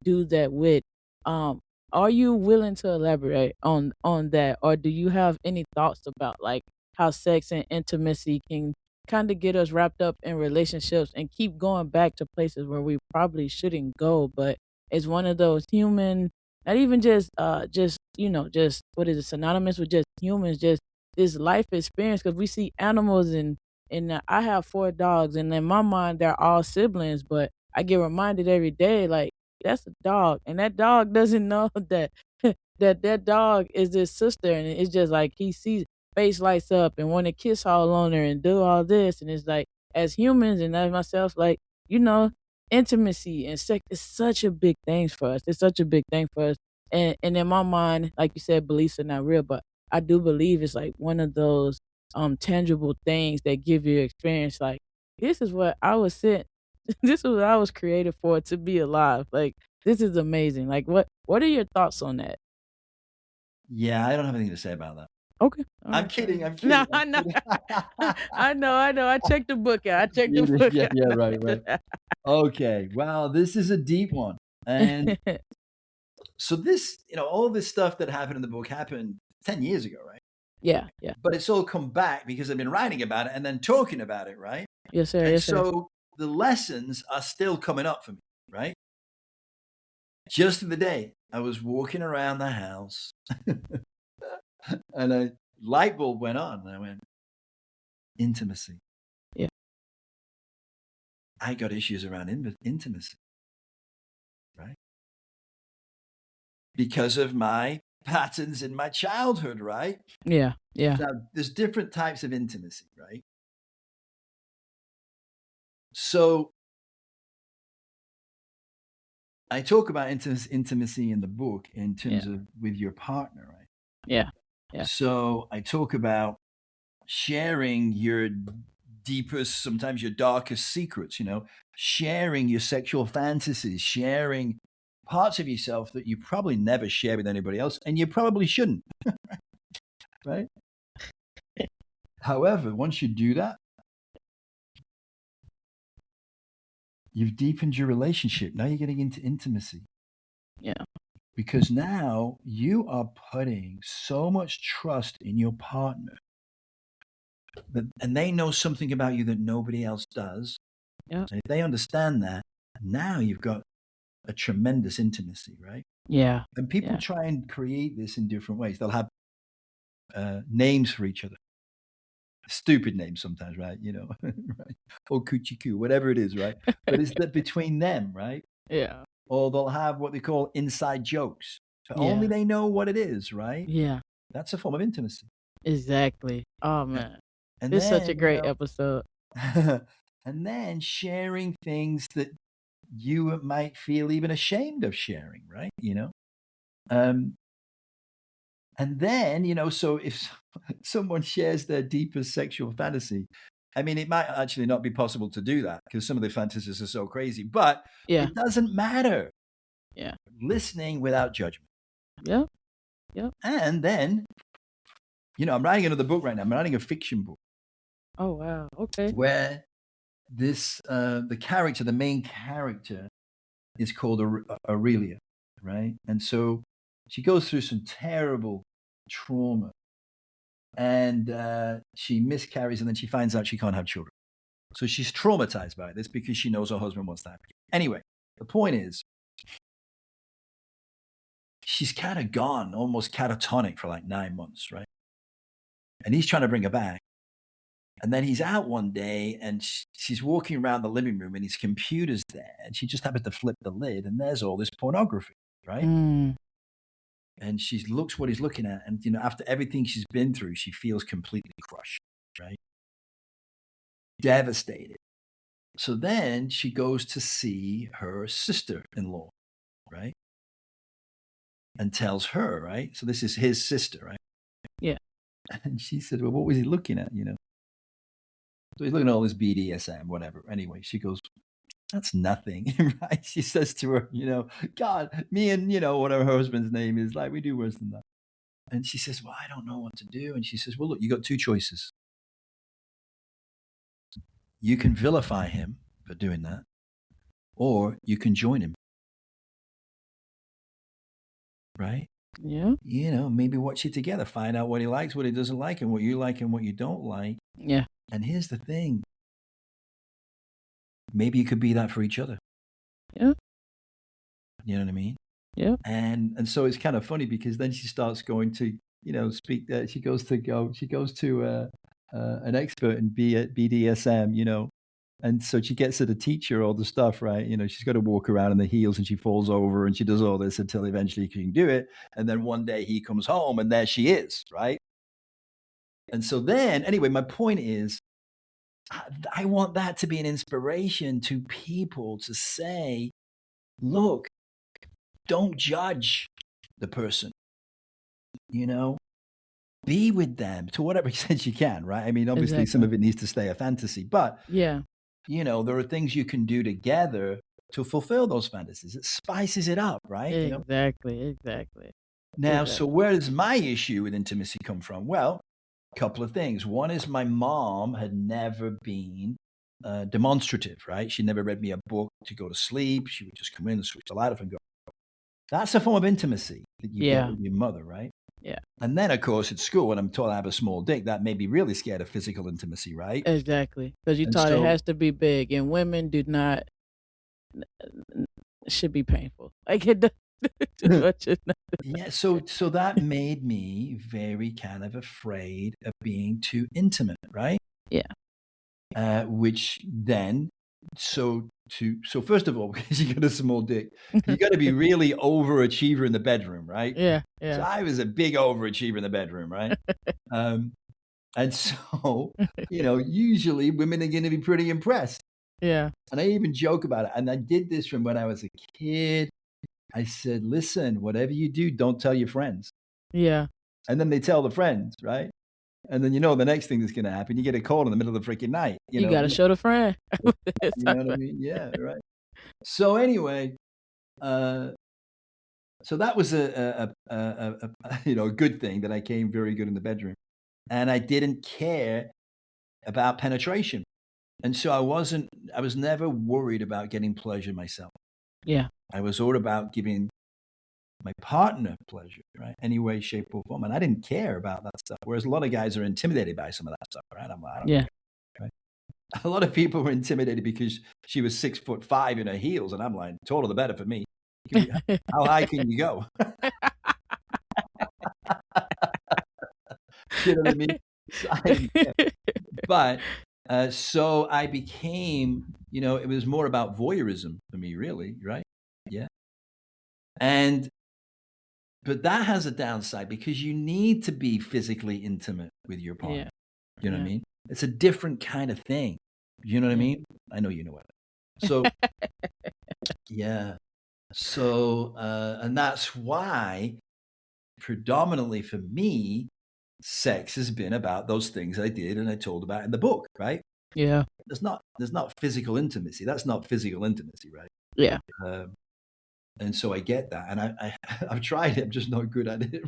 do that with. um are you willing to elaborate on that, or do you have any thoughts about like how sex and intimacy can kind of get us wrapped up in relationships and keep going back to places where we probably shouldn't go. But it's one of those human, not even just just what is it, synonymous with just humans, just this life experience. Because we see animals, and I have 4 dogs, and in my mind they're all siblings, but I get reminded every day, like, that's a dog, and that dog doesn't know that that dog is his sister, and it's just like he sees face lights up and want to kiss all on her and do all this, and it's like, as humans and as myself, like, you know, intimacy and sex is such a big thing for us. It's such a big thing for us, and in my mind, like you said, beliefs are not real, but I do believe it's like one of those tangible things that give you experience. Like, this is what I was sent. This is what I was created for, to be alive. Like, this is amazing. Like, what are your thoughts on that? Yeah, I don't have anything to say about that. Okay. All I'm right. kidding. I'm No, kidding. I I'm know. kidding. I know. I checked the book out. I checked the book Yeah, yeah, right, right. out. Okay. Wow, this is a deep one. And so this, all this stuff that happened in the book happened 10 years ago, right? Yeah, yeah. But it's all come back because I've been writing about it and then talking about it, right? Yes, sir. And Yes, sir. so the lessons are still coming up for me, right? Just the other day, I was walking around the house and a light bulb went on and I went, intimacy. Yeah. I got issues around intimacy, right? Because of my patterns in my childhood, right? Yeah, yeah. Now, there's different types of intimacy, right? So I talk about intimacy in the book in terms of with your partner, right? Yeah, yeah. So I talk about sharing your deepest, sometimes your darkest secrets, sharing your sexual fantasies, sharing parts of yourself that you probably never share with anybody else, and you probably shouldn't, right? However, once you do that, you've deepened your relationship. Now you're getting into intimacy. Yeah. Because now you are putting so much trust in your partner and they know something about you that nobody else does. Yeah. And if they understand that, now you've got a tremendous intimacy, right? Yeah. And people try and create this in different ways. They'll have names for each other. Stupid names sometimes, right? Right? Or coochie-coo, whatever it is, right? But it's that between them, right? Yeah. Or they'll have what they call inside jokes. But only they know what it is, right? Yeah. That's a form of intimacy. Exactly. Oh man. And It's such a then, great episode. and then sharing things that you might feel even ashamed of sharing, right? And then, so if someone shares their deepest sexual fantasy, I mean, it might actually not be possible to do that because some of the fantasies are so crazy, but Yeah. it doesn't matter. Yeah. Listening without judgment. Yep. Yep. And then, I'm writing another book right now. I'm writing a fiction book. Oh wow. Okay. Where the main character is called Aurelia, right? And so she goes through some terrible trauma and she miscarries and then she finds out she can't have children. So she's traumatized by this because she knows her husband wants to have kids. Anyway, the point is she's kind of gone, almost catatonic for like 9 months, right? And he's trying to bring her back. And then he's out one day and she's walking around the living room and his computer's there. And she just happens to flip the lid and there's all this pornography, right? Mm. And she looks what he's looking at. And, after everything she's been through, she feels completely crushed, right? Devastated. So then she goes to see her sister-in-law, right? And tells her, right? So this is his sister, right? Yeah. And she said, well, what was he looking at, So he's looking at all this BDSM, whatever. Anyway, she goes, that's nothing, right? She says to her, God, me and, whatever her husband's name is, like, we do worse than that. And she says, well, I don't know what to do. And she says, well, look, you got 2 choices. You can vilify him for doing that, or you can join him. Right? Yeah. Maybe watch it together, find out what he likes, what he doesn't like, and what you like and what you don't like. Yeah. And here's the thing. Maybe you could be that for each other. Yeah. You know what I mean? Yeah. And so it's kind of funny because then she starts going to, speak. She goes to an expert in BDSM, and so she gets her to teach her all the stuff, right? She's got to walk around in the heels and she falls over and she does all this until eventually she can do it. And then one day he comes home and there she is, right? And so then, anyway, my point is, I want that to be an inspiration to people to say, look, don't judge the person, be with them to whatever extent you can, right? I mean, obviously some Exactly. of it needs to stay a fantasy, but, Yeah. there are things you can do together to fulfill those fantasies. It spices it up, right? Exactly. Exactly. Now, so Exactly. where does my issue with intimacy come from? Well, a couple of things. One is my mom had never been demonstrative, right? She never read me a book to go to sleep. She would just come in and switch the light off and go. That's a form of intimacy that you get Yeah. with your mother, right? Yeah. And then, of course, at school, when I'm told I have a small dick, that made me really scared of physical intimacy, right? Exactly. Because you And taught it so, has to be big, and women do not should be painful. Like it does too much. yeah, so that made me very kind of afraid of being too intimate, right? Yeah. Which then, so first of all, because you got a small dick, you got to be really overachiever in the bedroom, right? Yeah. So Yeah. I was a big overachiever in the bedroom, right? Um, and so, usually women are going to be pretty impressed. Yeah. And I even joke about it. And I did this from when I was a kid. I said, listen, whatever you do, don't tell your friends. Yeah. And then they tell the friends, right? And then the next thing that's going to happen, you get a call in the middle of the freaking night. You gotta show the friend. You know what I mean? Yeah, right. So anyway, uh, so that was a good thing that I came very good in the bedroom, and I didn't care about penetration, and so I was never worried about getting pleasure myself. Yeah. I was all about giving my partner pleasure, right? Any way, shape, or form, and I didn't care about that stuff. Whereas a lot of guys are intimidated by some of that stuff, right? I'm like, I don't Yeah. care. Right? A lot of people were intimidated because she was 6'5" in her heels, and I'm like, taller the better for me. How high can you go? You know what I mean? So I didn't care. But so I became, it was more about voyeurism for me, really, right? Yeah. But that has a downside because you need to be physically intimate with your partner. Yeah. You know what I Yeah. mean? It's a different kind of thing. You know what I Yeah. mean? I know you know what. So yeah. So and that's why predominantly for me, sex has been about those things I did and I told about in the book, right? Yeah. There's not physical intimacy. That's not physical intimacy, right? Yeah. And so I get that, and I've tried it. I'm just not good at it.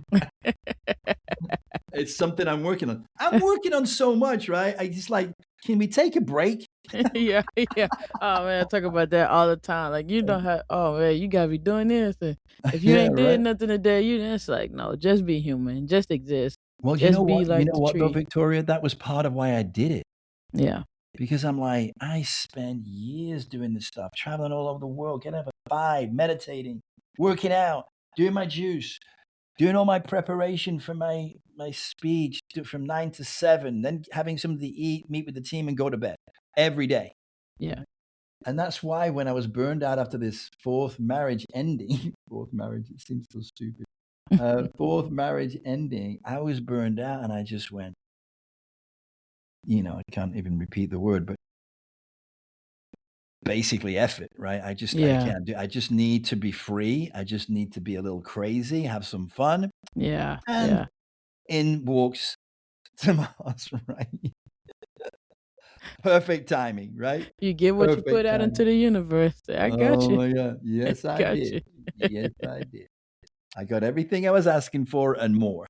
It's something I'm working on. I'm working on so much, right? I just like, can we take a break? Yeah. Yeah. Oh man, I talk about that all the time. Like you don't have. Oh man, you gotta be doing this. And if you Yeah, ain't did right. nothing today, you just like no. Just be human. Just exist. Well, you know Just be what? You like know the what though, tree. Victoria? That was part of why I did it. Yeah. Because I'm like, I spend years doing this stuff, traveling all over the world, getting up at 5, meditating, working out, doing my juice, doing all my preparation for my speech from 9 to 7, then having something to eat, meet with the team, and go to bed every day. Yeah. And that's why when I was burned out after this fourth marriage ending, fourth marriage, it seems so stupid. Fourth marriage ending, I was burned out and I just went, I can't even repeat the word, but basically F it, right? I Yeah. can't do, I just need to be free. I just need to be a little crazy, have some fun. Yeah. And Yeah. in walks Tomas, right? Perfect timing, right? You get what you put Perfect out into timing. the universe. I got Oh you. my God. Yes, I Got did. you. Yes, I did. I got everything I was asking for and more.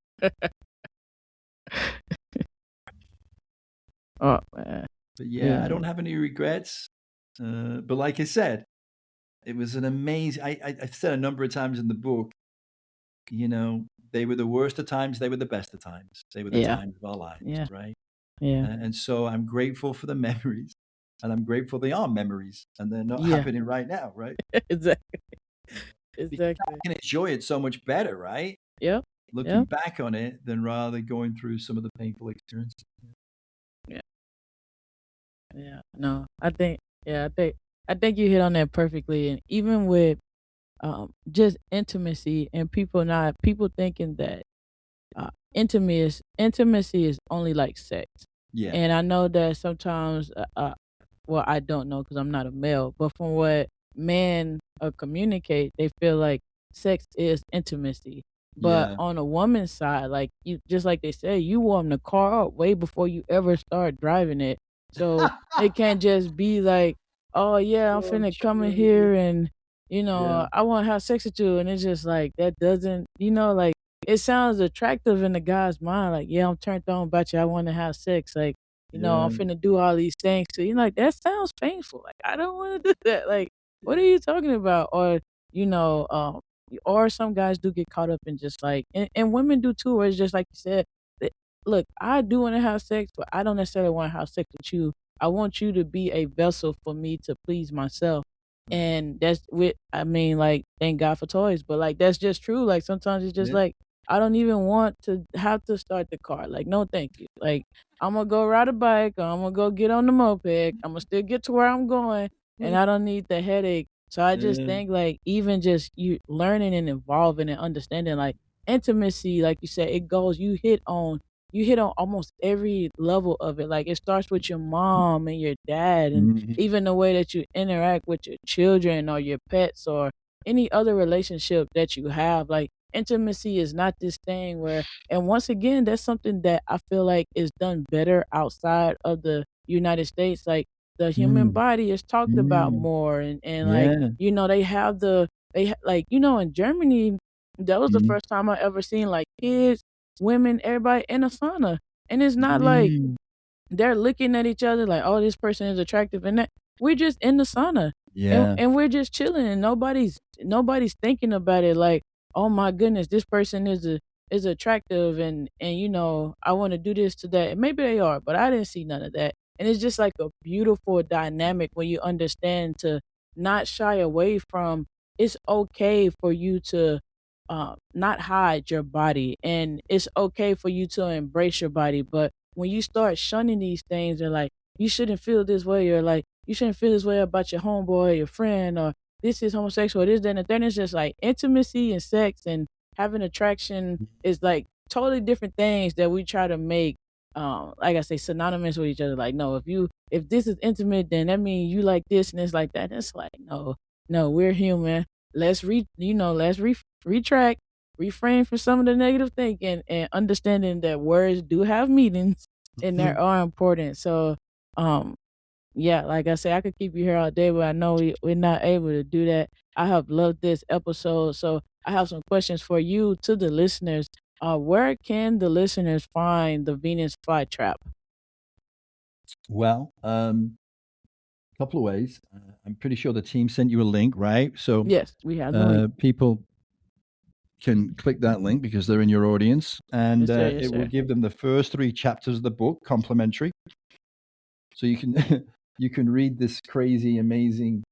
Oh man. But yeah, I Yeah. don't have any regrets. But like I said, it was an amazing. I've said a number of times in the book. they were the worst of times, they were the best of times. They were the Yeah. times of our lives, Yeah. right? Yeah. And so I'm grateful for the memories, and I'm grateful they are memories, and they're not Yeah. happening right now, right? Exactly. Because I Exactly. can enjoy it so much better, right? Yep. Looking Yep. back on it than rather going through some of the painful experiences. Yeah. Yeah. No, I think you hit on that perfectly. And even with just intimacy and people thinking that intimacy is only like sex. Yeah, And I know that sometimes, well, I don't know because I'm not a male, but from what men communicate, they feel like sex is intimacy. But yeah. on a woman's side, like you, just like they say, you warm the car up way before you ever start driving it. So it can't just be like, oh yeah, I'm So finna come in true. here and Yeah, I want to have sex with you, and it's just like that doesn't, like it sounds attractive in the guy's mind, like, yeah, I'm turned on about you, I want to have sex, like, I'm yeah. finna do all these things to you. Like, that sounds painful. Like, I don't want to do that. Like, what are you talking about? Or, you know, um, or some guys do get caught up in just like, and women do too, where it's just like you said, that, look, I do want to have sex, but I don't necessarily want to have sex with you. I want you to be a vessel for me to please myself. And that's with, I mean, like, thank God for toys, but like, that's just true. Like, sometimes it's just Yeah. like, I don't even want to have to start the car. Like, no, thank you. Like, I'm gonna go ride a bike, or I'm gonna go get on the moped. I'm gonna still get to where I'm going, and I don't need the headache. So I just Yeah. think, like, even just you learning and evolving and understanding, like, intimacy, like you said, it goes. You hit on almost every level of it. Like, it starts with your mom and your dad, and Mhm. even the way that you interact with your children or your pets or any other relationship that you have. Like, intimacy is not this thing where, and once again, that's something that I feel like is done better outside of the United States. Like, the human Mm. body is talked about Mm. more, and like, Yeah. they have like, in Germany, that was the Mhm. first time I ever seen like kids, women, everybody in a sauna. And it's not like Mm. they're looking at each other like, "Oh, this person is attractive," and that we're just in the sauna, and Yeah. we're just chilling, and nobody's thinking about it like, "Oh my goodness, this person is attractive, and I want to do this to that." And maybe they are, but I didn't see none of that. And it's just like a beautiful dynamic when you understand to not shy away from. It's okay for you to not hide your body, and it's okay for you to embrace your body. But when you start shunning these things, and like, you shouldn't feel this way, or like, you shouldn't feel this way about your homeboy, your friend, or this is homosexual, this, that, and the third. It's just like intimacy and sex and having attraction is like totally different things that we try to make, like I say, synonymous with each other. Like, no, if this is intimate, then that means you like this and it's like that. It's like, no, no, we're human. Let's retract, refrain from some of the negative thinking, and understanding that words do have meanings and they are important. So, um, yeah, like I say, I could keep you here all day, but I know we're not able to do that. I have loved this episode. So I have some questions for you to the listeners. Where can the listeners find the Venus flytrap? Well, couple of ways. I'm pretty sure the team sent you a link, right? So Yes, we have the link. people can click that link because they're in your audience, and Yes, sir. Yes, it will sir. give them the first 3 chapters of the book complimentary. So you can you can read this crazy, amazing,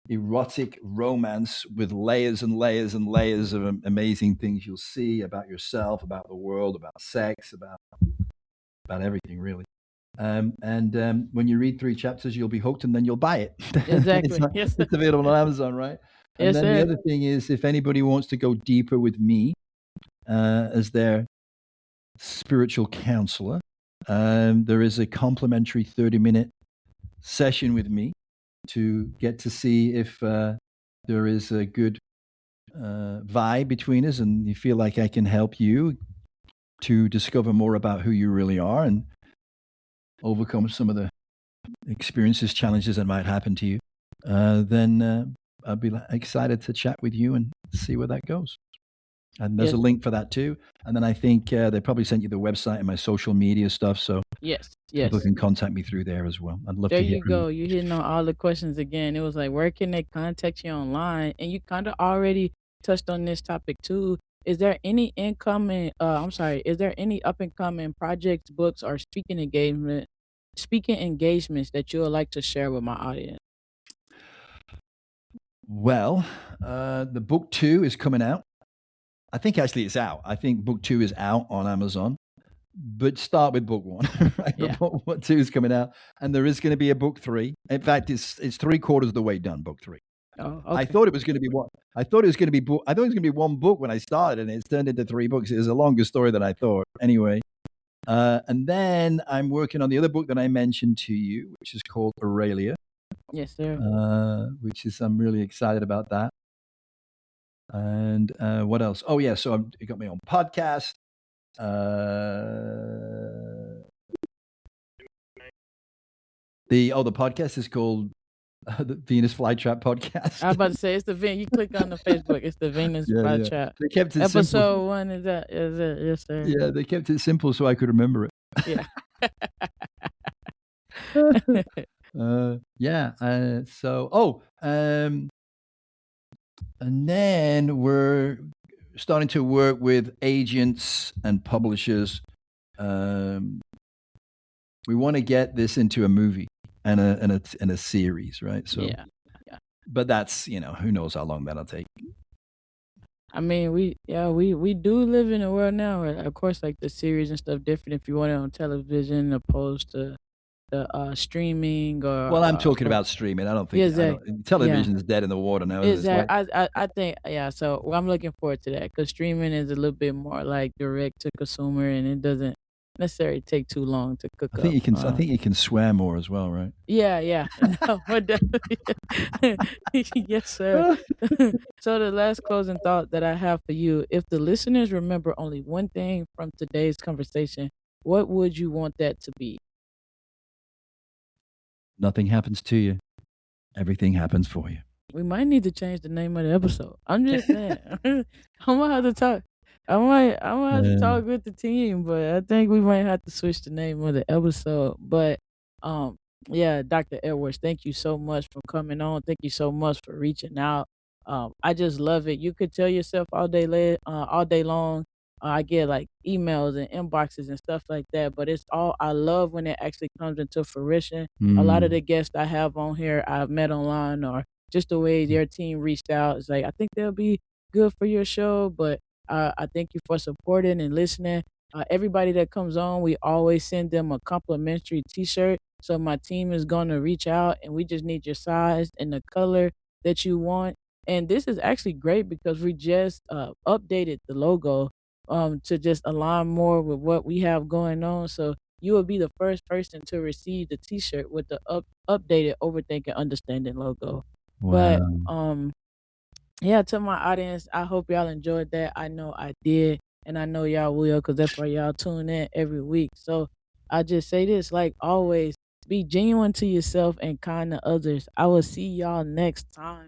erotic romance with layers and layers and layers of amazing things you'll see about yourself, about the world, about sex, about everything really. And when you read 3 chapters, you'll be hooked, and then you'll buy it. Exactly. Yes, sir. It's available on Amazon, right? And Yes, then the sir. other thing is, if anybody wants to go deeper with me as their spiritual counselor, there is a complimentary 30-minute session with me to get to see if there is a good vibe between us, and you feel like I can help you to discover more about who you really are and overcome some of the experiences, challenges that might happen to you. Then I'd be excited to chat with you and see where that goes. And there's a Yes. link for that too. And then I think they probably sent you the website and my social media stuff, so Yes. people Yes. can contact me through there as well. I'd love There to hear you from you. go. You're hitting on all the questions again. It was like, where can they contact you online? And you kind of already touched on this topic too. Is there any incoming? I'm sorry. Is there any up and coming projects, books, or speaking engagements that you would like to share with my audience? Well, the book 2 is coming out. I think actually it's out. I think book 2 is out on Amazon. But start with book 1, right? Yeah. But book 2 is coming out, and there is going to be a book 3. In fact, it's 3/4 of the way done. Book 3. Oh, I okay. thought it was going to be one. I thought it was going to be. I thought it was going to be one book when I started, and it's turned into 3 books. It was a longer story than I thought. Anyway, and then I'm working on the other book that I mentioned to you, which is called Aurelia, Yes, sir. which is I'm really excited about that. And what else? Oh yeah, so it got me on podcast. The podcast is called the Venus Flytrap I was Podcast. about to say it's the Venus. You click on the Facebook. It's the Venus Yeah, yeah. Flytrap. They kept it simple. Episode 1 is that? Is it? Yes, sir. Yeah, they kept it simple so I could remember it. Yeah. Yeah. And then we're starting to work with agents and publishers. We want to get this into a movie and a series, right? So, Yeah. but that's who knows how long that'll take. I mean, we do live in a world now where, of course, like the series and stuff different if you want it on television opposed to the streaming or. Well, I'm talking about streaming. I don't Yeah, think exactly. television is dead in the water now. Is it? Exactly. I think yeah. So I'm looking forward to that because streaming is a little bit more like direct to consumer, and it doesn't necessarily take too long to cook I think up. you can. I think you can swear more as well, right? Yeah. No, but definitely. Yes, sir. So the last closing thought that I have for you: if the listeners remember only one thing from today's conversation, what would you want that to be? Nothing happens to you. Everything happens for you. We might need to change the name of the episode. I'm just saying. I'm gonna have to talk. I'm gonna have to Yeah. talk with the team, but I think we might have to switch the name of the episode. But um, yeah, Dr. Edwards, thank you so much for coming on. Thank you so much for reaching out. I just love it. You could tell yourself all day long. I get like emails and inboxes and stuff like that, but it's all I love when it actually comes into fruition. A lot of Mm. the guests I have on here I've met online or just the way their team reached out. It's like I think they'll be good for your show, but I thank you for supporting and listening. Everybody that comes on, we always send them a complimentary T-shirt. So my team is gonna reach out, and we just need your size and the color that you want. And this is actually great because we just updated the logo to just align more with what we have going on. So you will be the first person to receive the T-shirt with the updated Overthinking Understanding logo. But Wow. yeah, to my audience, I hope y'all enjoyed that. I know I did, and I know y'all will because that's why y'all tune in every week. So I just say this, like always, be genuine to yourself and kind to others. I will see y'all next time.